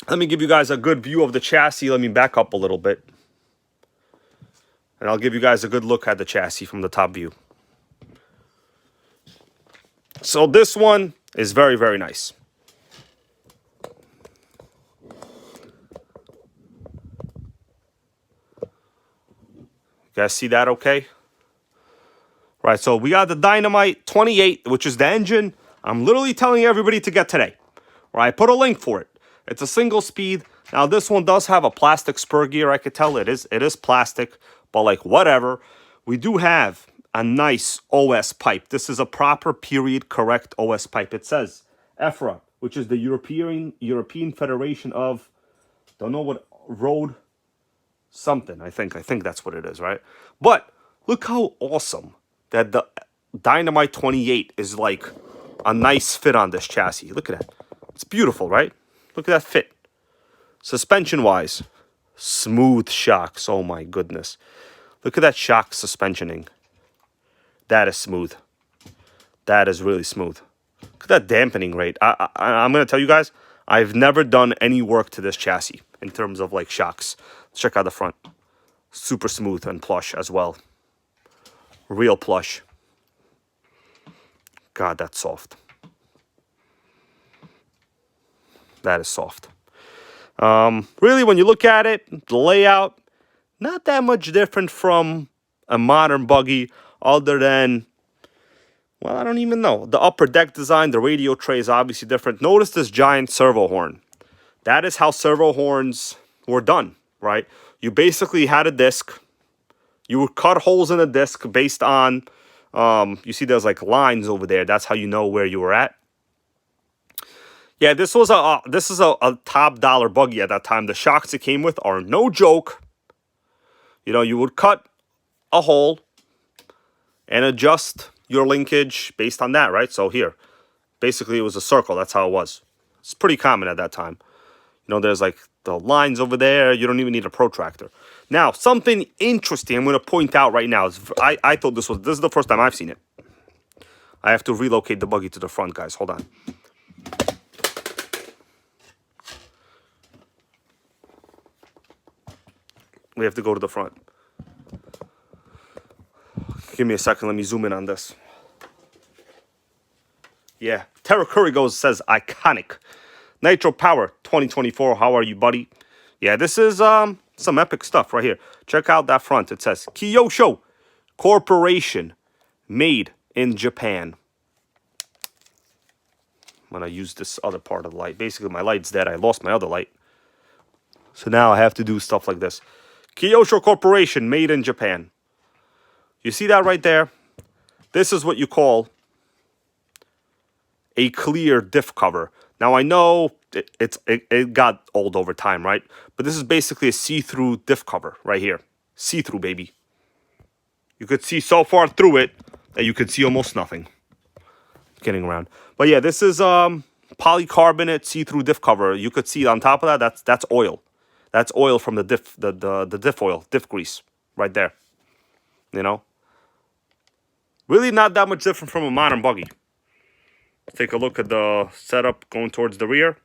Let me give you guys a good view of the chassis. Let me back up a little bit. And I'll give you guys a good look at the chassis from the top view. So this one is very, very nice. You guys see that okay? Right, so we got the Dynamite 28, which is the engine I'm literally telling everybody to get today. Right, I put a link for it. It's a single speed. Now this one does have a plastic spur gear. I could tell it is plastic, but like whatever. We do have a nice OS pipe. This is a proper period correct OS pipe. It says EFRA, which is the European Federation of, don't know what, road something. I think that's what it is, right? But look how awesome that the Dynamite 28 is like a nice fit on this chassis. Look at that. It's beautiful, right? Look at that fit. Suspension-wise, smooth shocks. Oh my goodness. Look at that shock suspensioning. That is smooth. That is really smooth. Look at that dampening rate. I'm going to tell you guys, I've never done any work to this chassis in terms of like shocks. Let's check out the front. Super smooth and plush as well. Real plush. God, that's soft. That is soft. Really, when you look at it, the layout, not that much different from a modern buggy other than, well, I don't even know. The upper deck design, the radio tray is obviously different. Notice this giant servo horn. That is how servo horns were done, right? You basically had a disc. You would cut holes in the disc based on, you see there's like lines over there. That's how you know where you were at. Yeah, this is a top dollar buggy at that time. The shocks it came with are no joke. You know, you would cut a hole and adjust your linkage based on that, right? So here, basically it was a circle. That's how it was. It's pretty common at that time. You know, there's like the lines over there. You don't even need a protractor. Now, something interesting I'm going to point out right now is I thought this is the first time I've seen it. I have to relocate the buggy to the front, guys. Hold on. We have to go to the front. Give me a second. Let me zoom in on this. Yeah. Terra Curry says iconic. Nitro Power 2024. How are you, buddy? Yeah, this is some epic stuff right here. Check out that front. It says Kyosho Corporation, made in Japan. I'm going to use this other part of the light. Basically, my light's dead. I lost my other light. So now I have to do stuff like this. Kyosho Corporation, made in Japan. You see that right there? This is what you call a clear diff cover. Now, I know it got old over time, right? But this is basically a see-through diff cover right here. See-through, baby. You could see so far through it that you could see almost nothing. Kidding around. But yeah, this is polycarbonate see-through diff cover. You could see on top of that, that's oil. That's oil from the diff, the diff oil, diff grease, right there. You know? Really not that much different from a modern buggy. Take a look at the setup going towards the rear.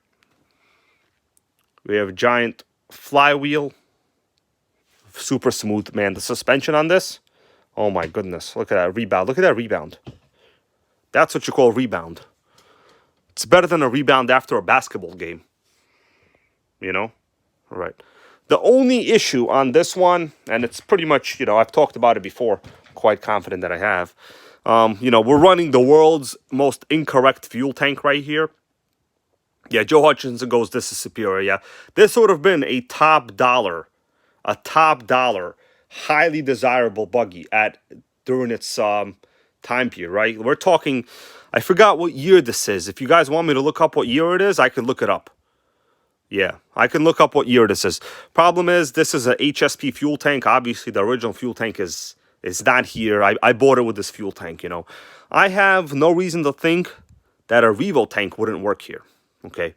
We have a giant flywheel. Super smooth, man. The suspension on this, oh my goodness. Look at that rebound. Look at that rebound. That's what you call rebound. It's better than a rebound after a basketball game. You know? All right. The only issue on this one, and it's pretty much, you know, I've talked about it before. Quite confident that I have. You know, we're running the world's most incorrect fuel tank right here. Yeah, Joe Hutchinson goes, this is superior. Yeah, this would have been a top dollar, highly desirable buggy during its time period, right? We're talking, I forgot what year this is. If you guys want me to look up what year it is, I can look it up. Yeah, I can look up what year this is. Problem is, this is a HSP fuel tank. Obviously, the original fuel tank is not here. I bought it with this fuel tank, you know. I have no reason to think that a Revo tank wouldn't work here, okay?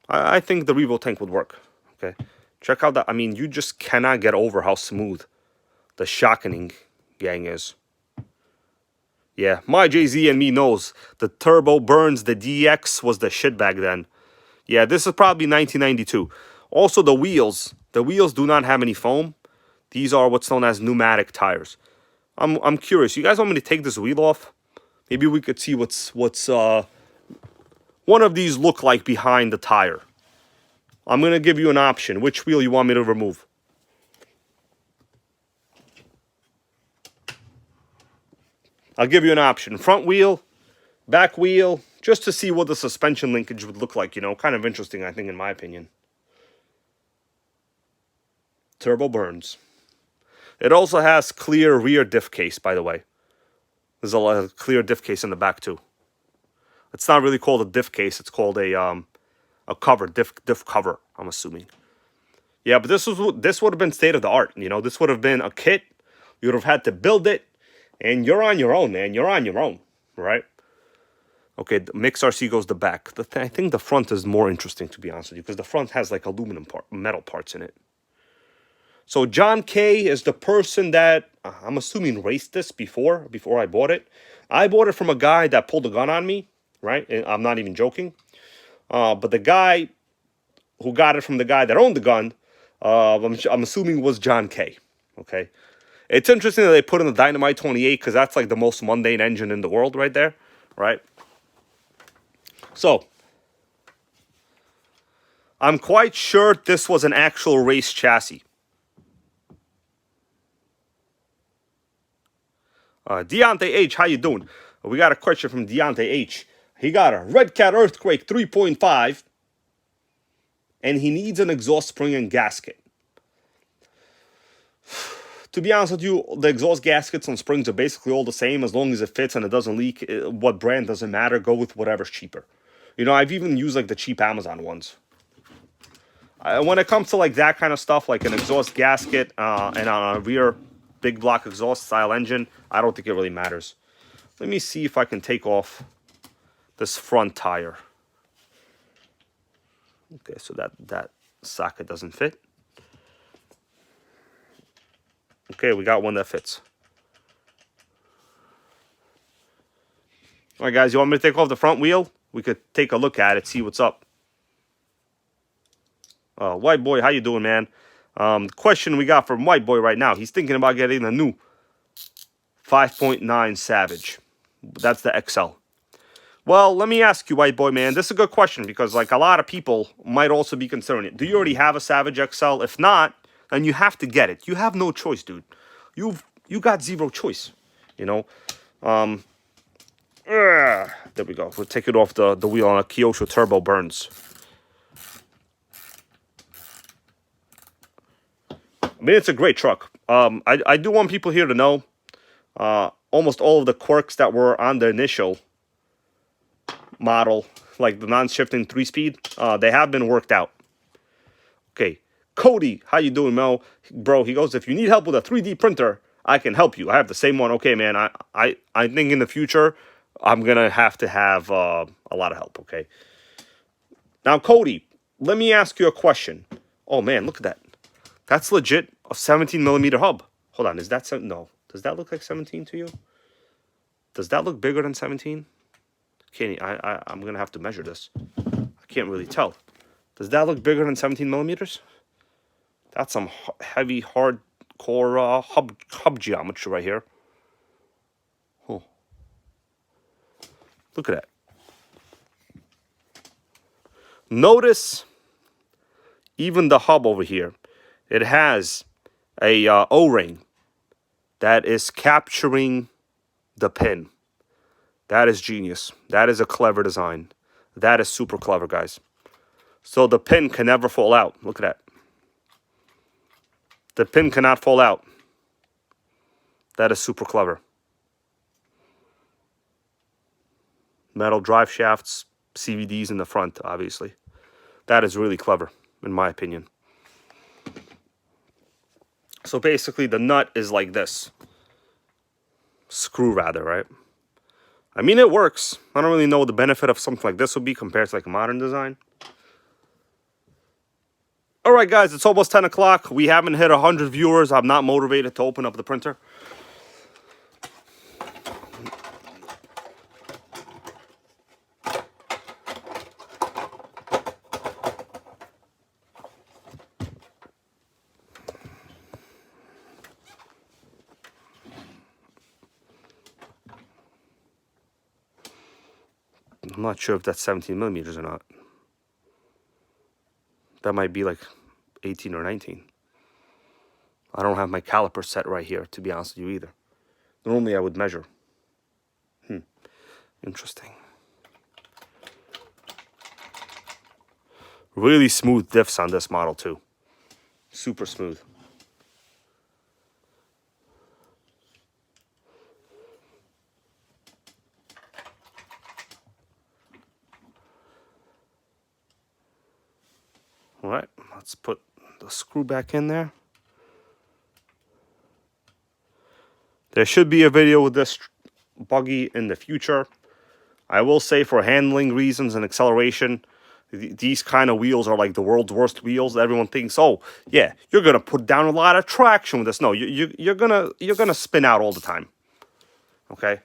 I think the Revo tank would work, okay? Check out that. I mean, you just cannot get over how smooth the shockening gang is. Yeah, my Jay-Z and me knows the turbo burns, the DX was the shit back then. Yeah, this is probably 1992. Also, the wheels do not have any foam. These are what's known as pneumatic tires. I'm curious. You guys want me to take this wheel off? Maybe we could see what's one of these look like behind the tire. I'm gonna give you an option. Which wheel you want me to remove? I'll give you an option. Front wheel, back wheel, just to see what the suspension linkage would look like, you know. Kind of interesting, I think, in my opinion. Turbo burns. It also has clear rear diff case, by the way. There's a clear diff case in the back, too. It's not really called a diff case. It's called a cover, diff cover, I'm assuming. Yeah, but this would have been state of the art, you know. This would have been a kit. You would have had to build it, and you're on your own, man. You're on your own, right? Okay, the Mix RC goes the back. I think the front is more interesting, to be honest with you, because the front has like aluminum metal parts in it. So John K is the person that I'm assuming raced this before I bought it. I bought it from a guy that pulled a gun on me, right? And I'm not even joking. But the guy who got it from the guy that owned the gun, I'm assuming was John K. Okay, it's interesting that they put in the Dynamite 28 because that's like the most mundane engine in the world right there, right? So I'm quite sure this was an actual race chassis. Deontay H, how you doing? We got a question from Deontay H. He got a Red Cat Earthquake 3.5, and he needs an exhaust spring and gasket. To be honest with you, the exhaust gaskets on springs are basically all the same as long as it fits and it doesn't leak. What brand doesn't matter. Go with whatever's cheaper. You know, I've even used like the cheap Amazon ones. When it comes to like that kind of stuff, like an exhaust gasket and a rear big block exhaust style engine, I don't think it really matters. Let me see if I can take off this front tire. Okay, so that socket doesn't fit. Okay, we got one that fits. All right, guys, you want me to take off the front wheel? We could take a look at it, see what's up. White Boy, how you doing, man? The question we got from White Boy right now, he's thinking about getting a new 5.9 Savage. That's the XL. Well, let me ask you, White Boy, man. This is a good question because, like, a lot of people might also be considering it. Do you already have a Savage XL? If not, then you have to get it. You have no choice, dude. You got zero choice, you know. There we go. We'll take it off the wheel on a Kyosho Turbo Burns. I mean, it's a great truck. I do want people here to know almost all of the quirks that were on the initial model, like the non-shifting 3-speed, they have been worked out. Okay, Cody, how you doing, Mo? Bro, he goes, if you need help with a 3D printer, I can help you. I have the same one. Okay, man, I think in the future, I'm going to have a lot of help, okay? Now, Cody, let me ask you a question. Oh, man, look at that. That's legit a 17mm hub. Hold on, is that... No. Does that look like 17 to you? Does that look bigger than 17? I'm going to have to measure this. I can't really tell. Does that look bigger than 17mm? That's some heavy, hardcore hub geometry right here. Oh. Look at that. Notice even the hub over here. It has a O-ring that is capturing the pin. That is genius. That is a clever design. That is super clever, guys. So the pin can never fall out. Look at that. The pin cannot fall out. That is super clever. Metal drive shafts, CVDs in the front, obviously. That is really clever, in my opinion. So basically, the nut is like this. Screw, rather, right? I mean, it works. I don't really know what the benefit of something like this would be compared to like a modern design. All right, guys, it's almost 10 o'clock. We haven't hit 100 viewers. I'm not motivated to open up the printer. I'm not sure if that's 17 millimeters or not. That might be like 18 or 19. I don't have my caliper set right here, to be honest with you, either. Normally I would measure. Interesting. Really smooth diffs on this model too. Super smooth. All right, let's put the screw back in there. There should be a video with this buggy in the future. I will say, for handling reasons and acceleration, these kind of wheels are like the world's worst wheels. Everyone thinks, oh yeah, you're gonna put down a lot of traction with this. No, you're gonna spin out all the time. Okay.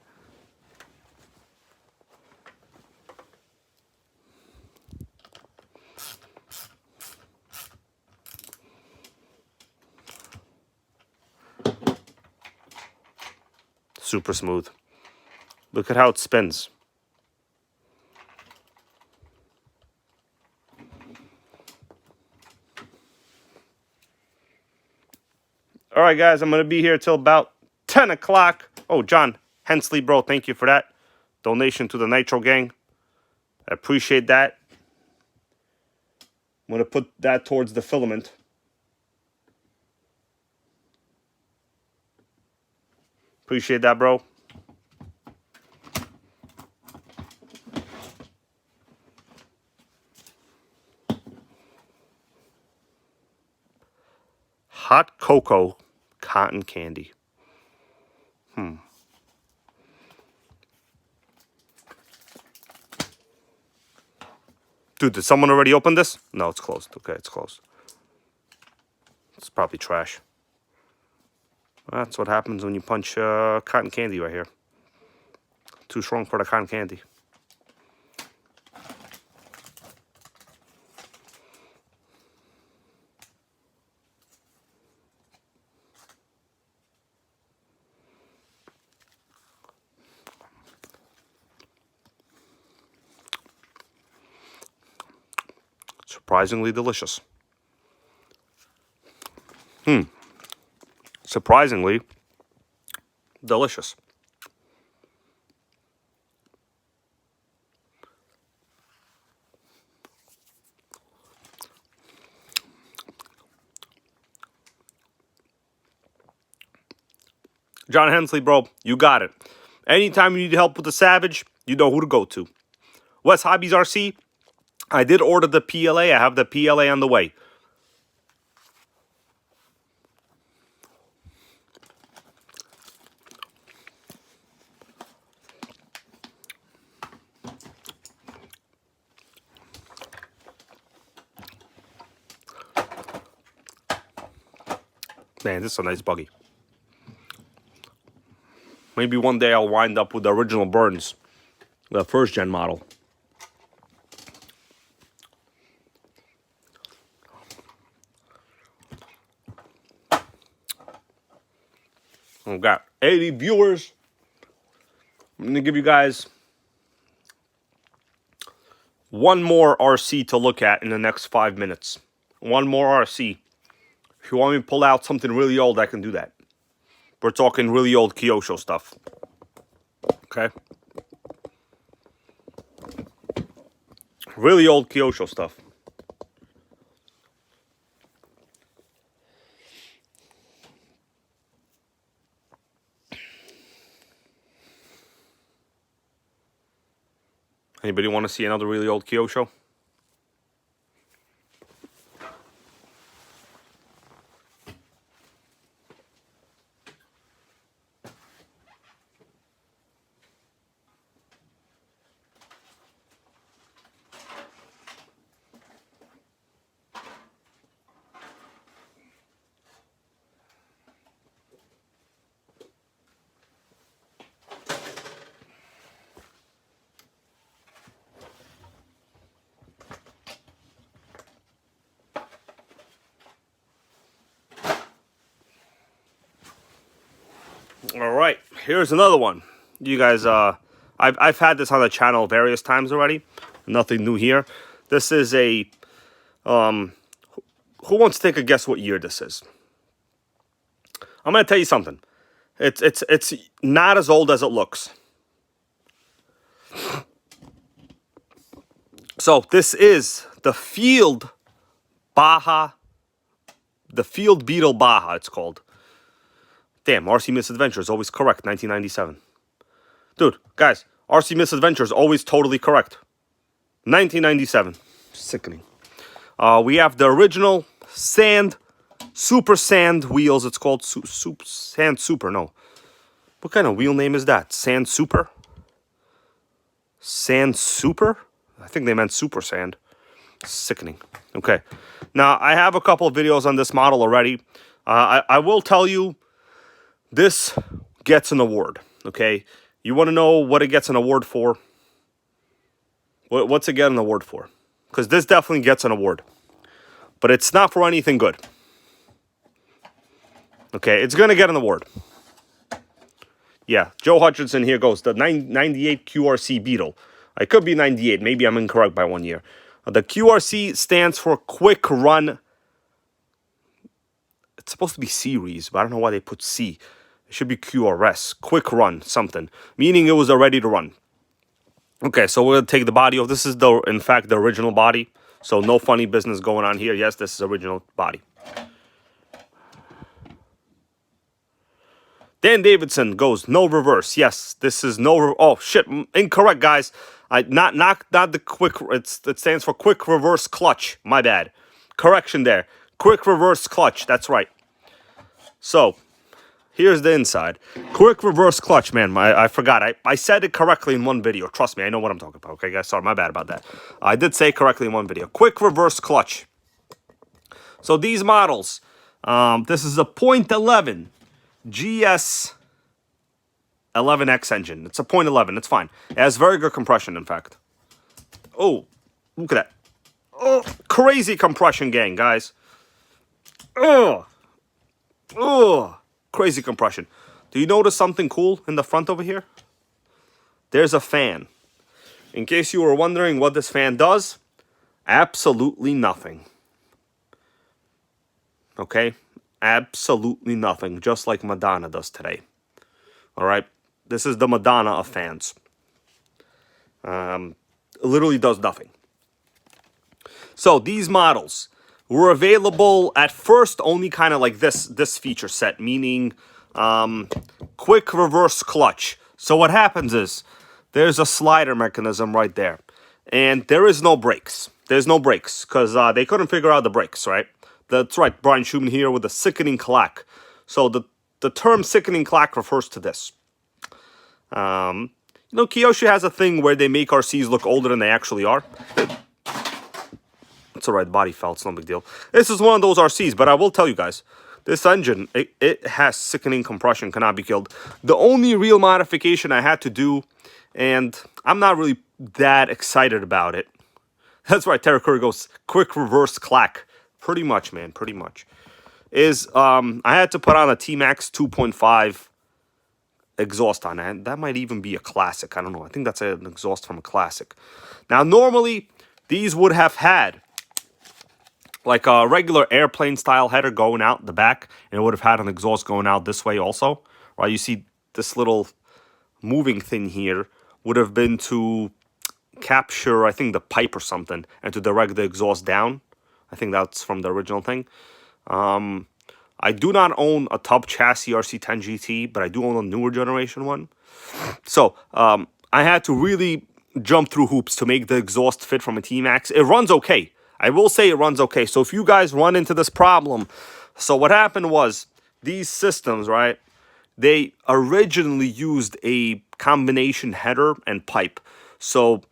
Super smooth. Look at how it spins. All right, guys, I'm going to be here till about 10 o'clock. Oh, John Hensley, bro, thank you for that donation to the Nitro gang. I appreciate that. I'm going to put that towards the filament. Appreciate that, bro. Hot cocoa cotton candy. Dude, did someone already open this? No, it's closed. Okay, it's closed. It's probably trash. That's what happens when you punch cotton candy right here. Too strong for the cotton candy. Surprisingly delicious. Surprisingly delicious. John Hensley, bro, you got it. Anytime you need help with the Savage, you know who to go to. West Hobbies RC, I did order the PLA. I have the PLA on the way. Man, this is a nice buggy. Maybe one day I'll wind up with the original Burns, the first gen model. I've got 80 viewers. I'm going to give you guys one more RC to look at in the next 5 minutes. One more RC. If you want me to pull out something really old, I can do that. We're talking really old Kyosho stuff. Okay? Really old Kyosho stuff. Anybody want to see another really old Kyosho? All right, here's another one. You guys, I I've had this on the channel various times already. Nothing new here. This is a who wants to take a guess what year this is? I'm gonna tell you something. It's not as old as it looks. So this is the Field Beetle Baja, it's called. Damn, RC Misadventure is always correct, 1997. Dude, guys, RC Misadventure is always totally correct. 1997. Sickening. We have the original Super Sand wheels. It's called Sand Super, no. What kind of wheel name is that? Sand Super? Sand Super? I think they meant Super Sand. Sickening. Okay. Now, I have a couple of videos on this model already. I will tell you, this gets an award, okay? You want to know what it gets an award for? What's it get an award for? Because this definitely gets an award. But it's not for anything good. Okay, it's going to get an award. Yeah, Joe Hutchinson here goes. The 98 QRC Beetle. I could be 98. Maybe I'm incorrect by 1 year. The QRC stands for Quick Run. It's supposed to be series, but I don't know why they put C. It should be QRS. Quick Run something. Meaning it was ready to run. Okay, so we're going to take the body off. This is, in fact, the original body. So no funny business going on here. Yes, this is original body. Dan Davidson goes, no reverse. Yes, this is no... Oh, shit. Incorrect, guys. Not the quick... It stands for quick reverse clutch. My bad. Correction there. Quick reverse clutch. That's right. So, here's the inside. Quick reverse clutch, man. I forgot. I said it correctly in one video. Trust me, I know what I'm talking about. Okay, guys? Sorry, my bad about that. I did say it correctly in one video. Quick reverse clutch. So, these models. This is a .11 GS 11X engine. It's a .11. It's fine. It has very good compression, in fact. Oh, look at that. Oh, crazy compression, gang, guys. Oh, crazy compression. Do you notice something cool in the front over here? There's a fan. In case you were wondering what this fan does, absolutely nothing. Okay? Absolutely nothing, just like Madonna does today. All right? This is the Madonna of fans. It literally does nothing. So these models were available at first only kind of like this feature set, meaning quick reverse clutch. So what happens is there's a slider mechanism right there. And there is no brakes. There's no brakes because they couldn't figure out the brakes, right? That's right, Brian Schumann here with the sickening clack. So the term sickening clack refers to this. You know, Kiyoshi has a thing where they make RCs look older than they actually are. It's alright, body fell, it's no big deal. This is one of those RCs, but I will tell you guys, this engine, it has sickening compression, cannot be killed. The only real modification I had to do, and I'm not really that excited about it. That's right, Terry Curry goes, quick reverse clack. Pretty much, man, pretty much. Is, I had to put on a T-Max 2.5 exhaust on it. That might even be a classic, I don't know. I think that's an exhaust from a classic. Now, normally, these would have had like a regular airplane style header going out the back, and it would have had an exhaust going out this way also. Right, you see this little moving thing here would have been to capture, I think, the pipe or something, and to direct the exhaust down. I think that's from the original thing. I do not own a Tub chassis RC10 GT, but I do own a newer generation one. So I had to really jump through hoops to make the exhaust fit from a T-Max. It runs okay. I will say it runs okay. So if you guys run into this problem, so what happened was these systems, right, they originally used a combination header and pipe. So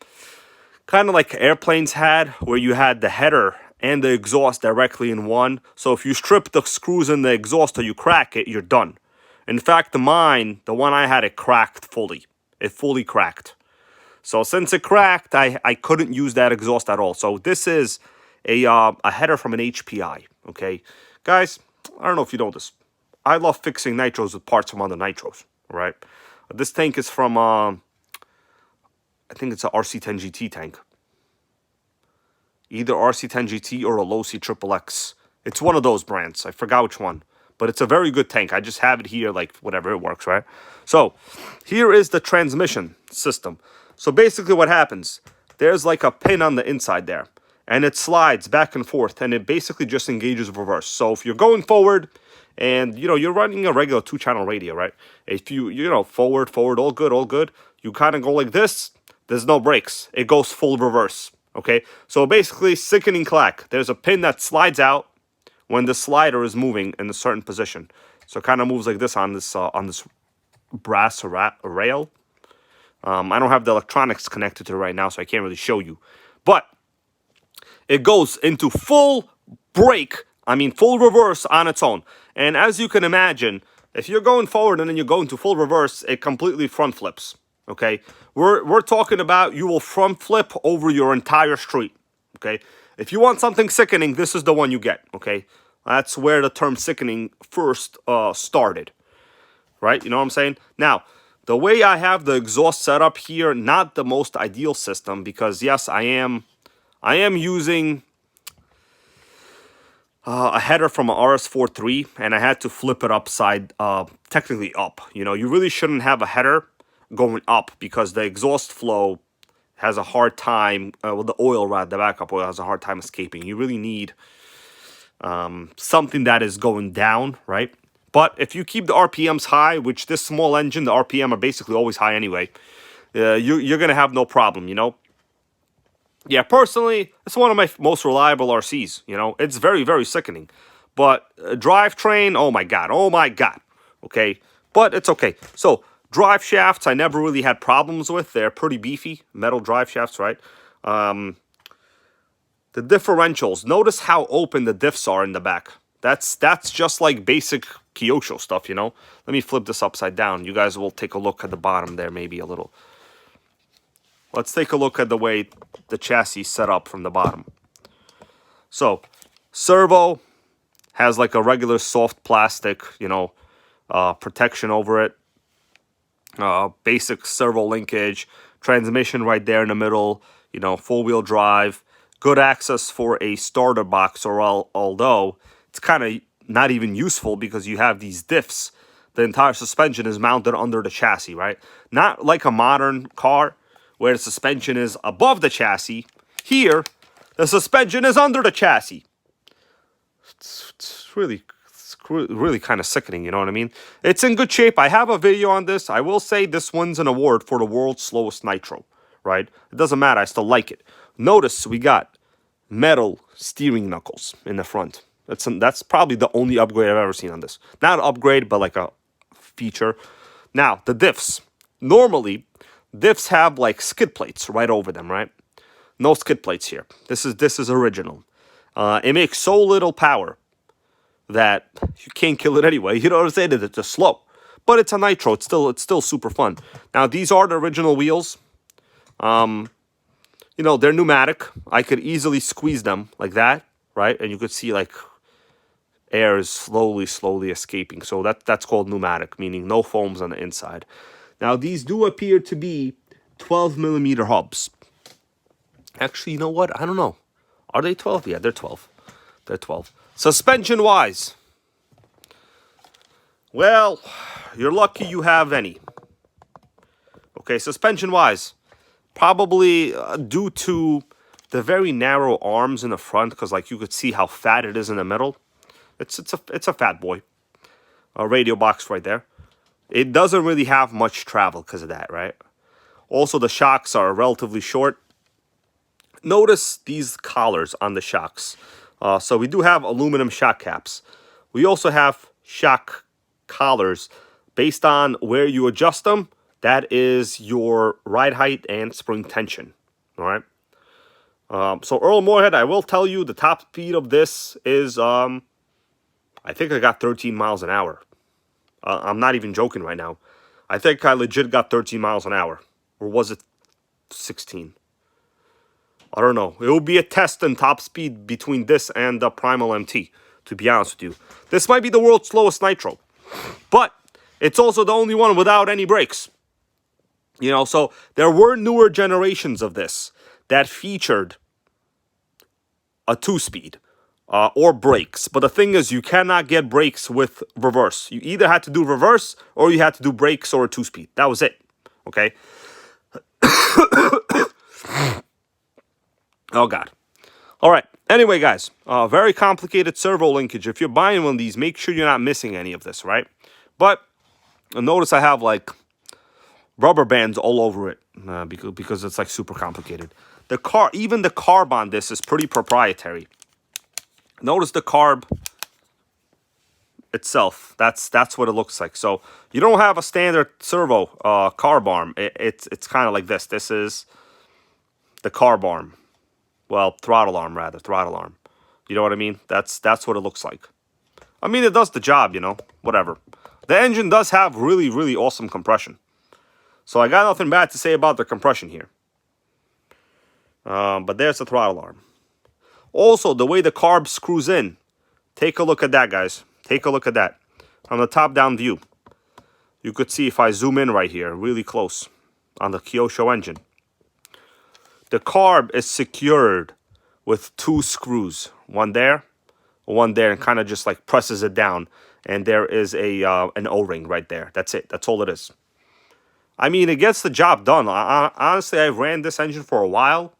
kind of like airplanes had, where you had the header and the exhaust directly in one. So if you strip the screws in the exhaust or you crack it, you're done. In fact, the one I had, it cracked fully. It fully cracked. So since it cracked, I couldn't use that exhaust at all. So this is a header from an HPI, okay? Guys, I don't know if you know this. I love fixing nitros with parts from other nitros, all right? This tank is from I think it's a RC10 GT tank. Either RC10 GT or a Low C XXX. It's one of those brands. I forgot which one. But it's a very good tank. I just have it here, like, whatever, it works, right? So, here is the transmission system. So, basically what happens, there's like a pin on the inside there. And it slides back and forth, and it basically just engages reverse. So, if you're going forward, and, you know, you're running a regular 2-channel radio, right? If you know, forward, all good. You kind of go like this, there's no brakes. It goes full reverse, okay? So, basically, sickening clack. There's a pin that slides out when the slider is moving in a certain position. So it kind of moves like this on this brass rail. I don't have the electronics connected to it right now, so I can't really show you. But it goes into full reverse on its own. And as you can imagine, if you're going forward and then you go into full reverse, it completely front flips, okay? We're talking about you will front flip over your entire street, okay? If you want something sickening, this is the one you get, okay? That's where the term sickening first started, right? You know what I'm saying? Now, the way I have the exhaust set up here, not the most ideal system, because yes, I am using a header from an RS43, and I had to flip it technically up. You know, you really shouldn't have a header going up because the exhaust flow has a hard time, the oil rod, the backup oil has a hard time escaping. You really need something that is going down, right? But if you keep the RPMs high, which this small engine, the RPM are basically always high anyway, you're going to have no problem, you know? Yeah, personally, it's one of my most reliable RCs, you know? It's very, very sickening. But drivetrain, oh my God, okay? But it's okay. So, drive shafts, I never really had problems with. They're pretty beefy, metal drive shafts, right? The differentials, notice how open the diffs are in the back. That's just like basic Kyosho stuff, you know? Let me flip this upside down. You guys will take a look at the bottom there, maybe a little. Let's take a look at the way the chassis is set up from the bottom. So, servo has like a regular soft plastic, you know, protection over it. Basic servo linkage, transmission right there in the middle, you know, four-wheel drive, good access for a starter box, or although it's kind of not even useful because you have these diffs. The entire suspension is mounted under the chassis, right? Not like a modern car where the suspension is above the chassis. Here, the suspension is under the chassis. It's really kind of sickening, you know what I mean? It's in good shape. I have a video on this. I will say this wins an award for the world's slowest Nitro, right? It doesn't matter. I still like it. Notice we got metal steering knuckles in the front. That's probably the only upgrade I've ever seen on this. Not an upgrade, but like a feature. Now, the diffs. Normally, diffs have like skid plates right over them, right? No skid plates here. This is original. It makes so little power that you can't kill it anyway. You know what I'm saying? It's just slow. But it's a Nitro. It's still super fun. Now, these are the original wheels. You know, they're pneumatic. I could easily squeeze them like that, right? And you could see like air is slowly escaping. So that's called pneumatic, meaning no foams on the inside. Now, these do appear to be 12mm hubs. Actually, you know what? I don't know. Are they 12? Yeah, they're 12. They're 12. Suspension-wise, well, you're lucky you have any. Okay, suspension-wise, probably due to the very narrow arms in the front, because like you could see how fat it is in the middle. It's a fat boy. A radio box right there. It doesn't really have much travel because of that, right? Also, the shocks are relatively short. Notice these collars on the shocks. So we do have aluminum shock caps. We also have shock collars based on where you adjust them. That is your ride height and spring tension. All right. So Earl Moorhead, I will tell you the top speed of this is, I think I got 13 miles an hour. I'm not even joking right now. I think I legit got 13 miles an hour. Or was it 16? I don't know. It will be a test in top speed between this and the Primal MT, to be honest with you. This might be the world's slowest Nitro. But it's also the only one without any brakes. You know, so there were newer generations of this that featured a 2-speed or brakes. But the thing is, you cannot get brakes with reverse. You either had to do reverse or you had to do brakes or a 2-speed. That was it. Okay. Oh, God. All right. Anyway, guys, very complicated servo linkage. If you're buying one of these, make sure you're not missing any of this, right? But notice I have like rubber bands all over it because it's like super complicated. Even the carb on this is pretty proprietary. Notice the carb itself. That's what it looks like. So you don't have a standard servo carb arm. It's kind of like this. This is the carb arm. Well, throttle arm rather. Throttle arm. You know what I mean? That's what it looks like. I mean, it does the job, you know. Whatever. The engine does have really, really awesome compression. So I got nothing bad to say about the compression here. But there's the throttle arm. Also, the way the carb screws in. Take a look at that, guys. Take a look at that. From the top-down view. You could see if I zoom in right here, really close, on the Kyosho engine. The carb is secured with 2 screws. One there, and kind of just like presses it down. And there is an O-ring right there. That's it. That's all it is. I mean, it gets the job done. Honestly, I ran this engine for a while.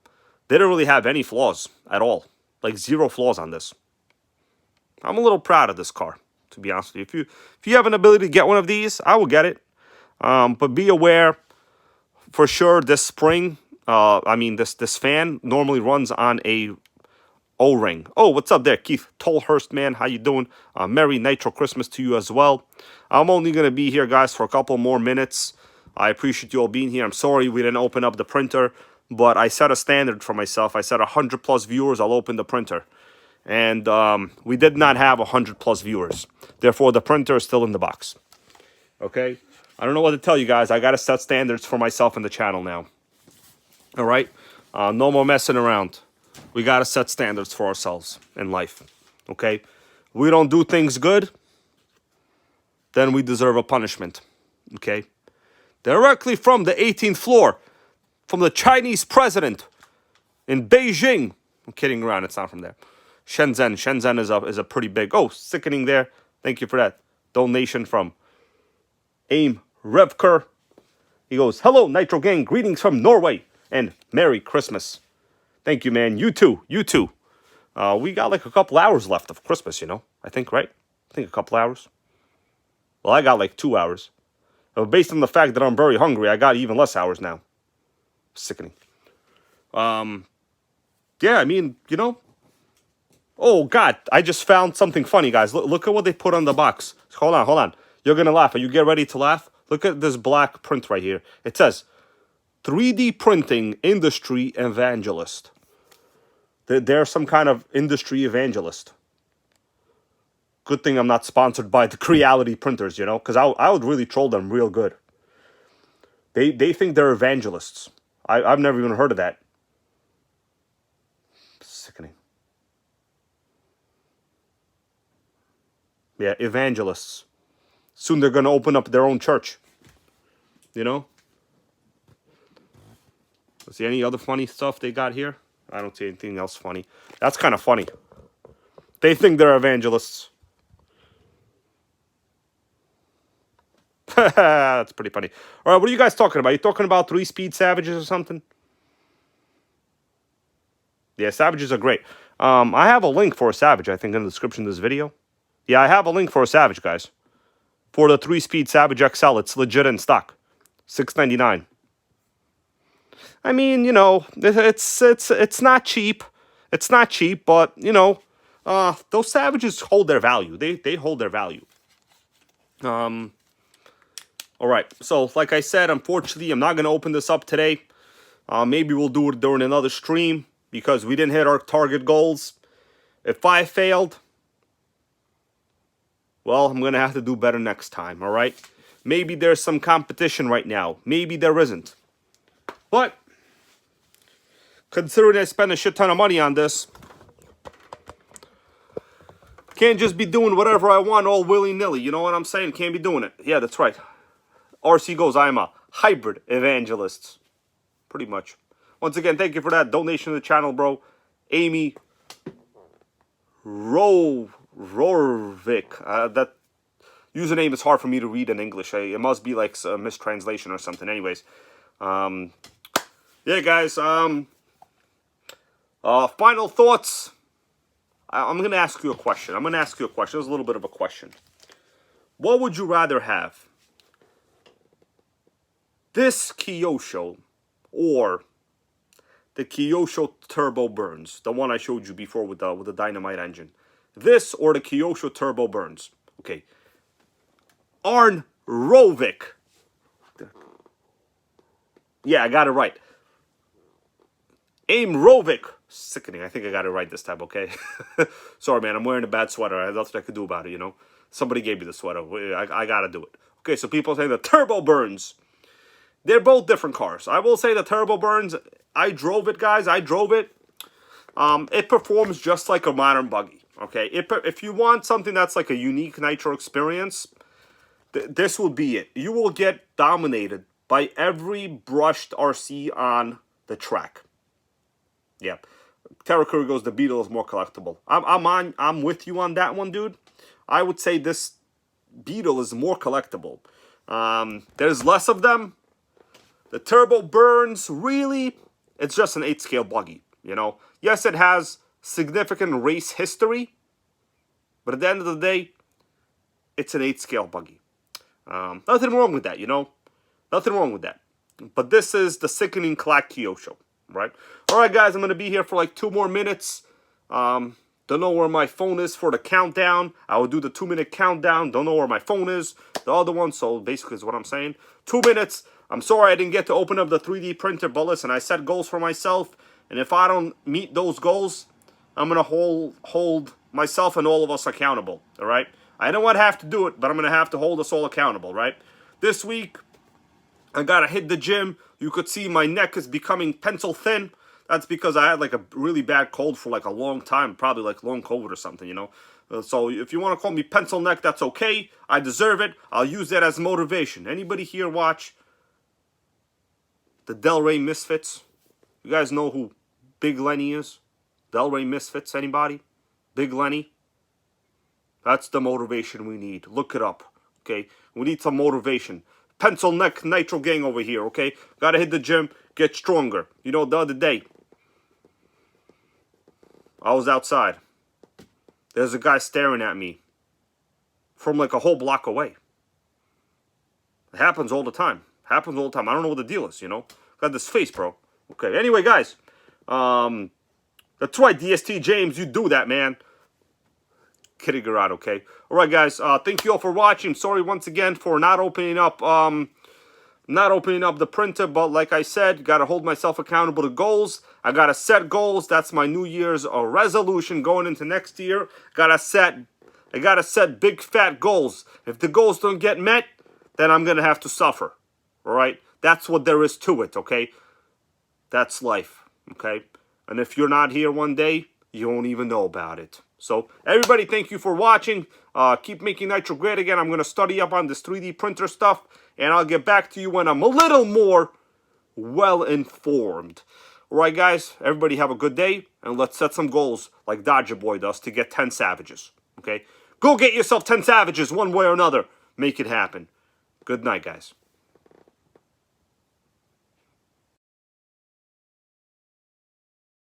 Didn't really have any flaws at all. Like 0 flaws on this. I'm a little proud of this car, to be honest with you. If you have an ability to get one of these, I will get it. But be aware, for sure, this spring, this fan normally runs on a O-ring. Oh, what's up there, Keith Tolhurst, man? How you doing? Merry Nitro Christmas to you as well. I'm only going to be here, guys, for a couple more minutes. I appreciate you all being here. I'm sorry we didn't open up the printer, but I set a standard for myself. I said 100 plus viewers, I'll open the printer. And we did not have 100 plus viewers. Therefore, the printer is still in the box. Okay? I don't know what to tell you guys. I got to set standards for myself and the channel now. All right? No more messing around. We got to set standards for ourselves in life. Okay? We don't do things good, then we deserve a punishment. Okay? Directly from the 18th floor, from the Chinese president in Beijing. I'm kidding around. It's not from there. Shenzhen. Shenzhen is a pretty big... Oh, sickening there. Thank you for that. Donation from Aim Revker. He goes, hello, Nitro Gang. Greetings from Norway. And Merry Christmas. Thank you, man. You too. You too. We got like a couple hours left of Christmas, you know. I think, right? I think a couple hours. Well, I got like 2 hours. Based on the fact that I'm very hungry, I got even less hours now. Sickening. Yeah, I mean, you know... Oh, God, I just found something funny, guys. Look at what they put on the box. Hold on. You're going to laugh. Are you get ready to laugh? Look at this black print right here. It says, 3D Printing Industry Evangelist. They're some kind of industry evangelist. Good thing I'm not sponsored by the Creality printers, you know, because I would really troll them real good. They think they're evangelists. I've never even heard of that. Sickening. Yeah, evangelists. Soon they're going to open up their own church. You know? See any other funny stuff they got here? I don't see anything else funny. That's kind of funny. They think they're evangelists. That's pretty funny. All right, what are you guys talking about? You talking about 3-speed Savages or something? Yeah, Savages are great. I have a link for a Savage, I think, in the description of this video. Yeah, I have a link for a Savage, guys. For the 3-speed Savage XL. It's legit in stock. $6.99. I mean, you know, it's not cheap. It's not cheap, but, you know, those Savages hold their value. They hold their value. All right. So, like I said, unfortunately, I'm not going to open this up today. Maybe we'll do it during another stream because we didn't hit our target goals. If I failed, well, I'm going to have to do better next time, all right? Maybe there's some competition right now. Maybe there isn't. But, considering I spent a shit ton of money on this, can't just be doing whatever I want all willy-nilly. You know what I'm saying? Can't be doing it. Yeah, that's right. RC goes, I'm a hybrid evangelists. Pretty much. Once again, thank you for that donation to the channel, bro. Amy Rorvik. That username is hard for me to read in English. It must be like a mistranslation or something. Anyways, yeah, guys. Final thoughts. I'm gonna ask you a question. It's a little bit of a question. What would you rather have? This Kyosho or the Kyosho Turbo Burns, the one I showed you before with the dynamite engine. This or the Kyosho Turbo Burns. Okay. Arn Rovik. Yeah, I got it right. Aim Rovik. Sickening. I think I got it right this time, okay? Sorry, man. I'm wearing a bad sweater. That's what I could do about it, you know? Somebody gave me the sweater. I got to do it. Okay, so people say the Turbo Burns. They're both different cars. I will say the Turbo Burns, I drove it, guys. I drove it. It performs just like a modern buggy, okay? If you want something that's like a unique Nitro experience, this will be it. You will get dominated by every brushed RC on the track. Yeah. Terra Curry goes, the Beetle is more collectible. I'm with you on that one, dude. I would say this Beetle is more collectible. There's less of them. The Turbo Burns, really, it's just an 8-scale buggy, you know. Yes, it has significant race history, but at the end of the day, it's an 8-scale buggy. Nothing wrong with that, you know. Nothing wrong with that. But this is the sickening Clack Kyosho, right? All right, guys, I'm going to be here for like 2 more minutes. Don't know where my phone is for the countdown. I will do the 2-minute countdown. Don't know where my phone is. The other one, so basically is what I'm saying. 2 minutes. I'm sorry I didn't get to open up the 3D printer, but listen, I set goals for myself. And if I don't meet those goals, I'm going to hold myself and all of us accountable, all right? I don't want to have to do it, but I'm going to have to hold us all accountable, right? This week, I got to hit the gym. You could see my neck is becoming pencil thin. That's because I had like a really bad cold for like a long time, probably like long COVID or something, you know. So if you want to call me pencil neck, that's okay. I deserve it. I'll use that as motivation. Anybody here watch the Del Rey Misfits? You guys know who Big Lenny is? Del Rey Misfits, anybody? Big Lenny? That's the motivation we need. Look it up, okay? We need some motivation. Pencil neck Nitro gang over here, okay? Gotta hit the gym, get stronger. You know, the other day, I was outside. There's a guy staring at me from like a whole block away. It happens all the time. Happens all the time. I don't know what the deal is, you know? Got this face, bro. Okay, anyway, guys. That's right, DST James. You do that, man. Kidding around, okay? All right, guys. Thank you all for watching. Sorry once again for not opening up the printer, but like I said, gotta hold myself accountable to goals. I gotta set goals. That's my New Year's resolution going into next year. I gotta set big fat goals. If the goals don't get met, then I'm gonna have to suffer. All right? That's what there is to it, okay? That's life, okay? And if you're not here one day, you won't even know about it. So, everybody, thank you for watching. Keep making Nitro great again. I'm going to study up on this 3D printer stuff, and I'll get back to you when I'm a little more well-informed. All right, guys, everybody have a good day, and let's set some goals like Dodger Boy does to get 10 savages, okay? Go get yourself 10 savages one way or another. Make it happen. Good night, guys.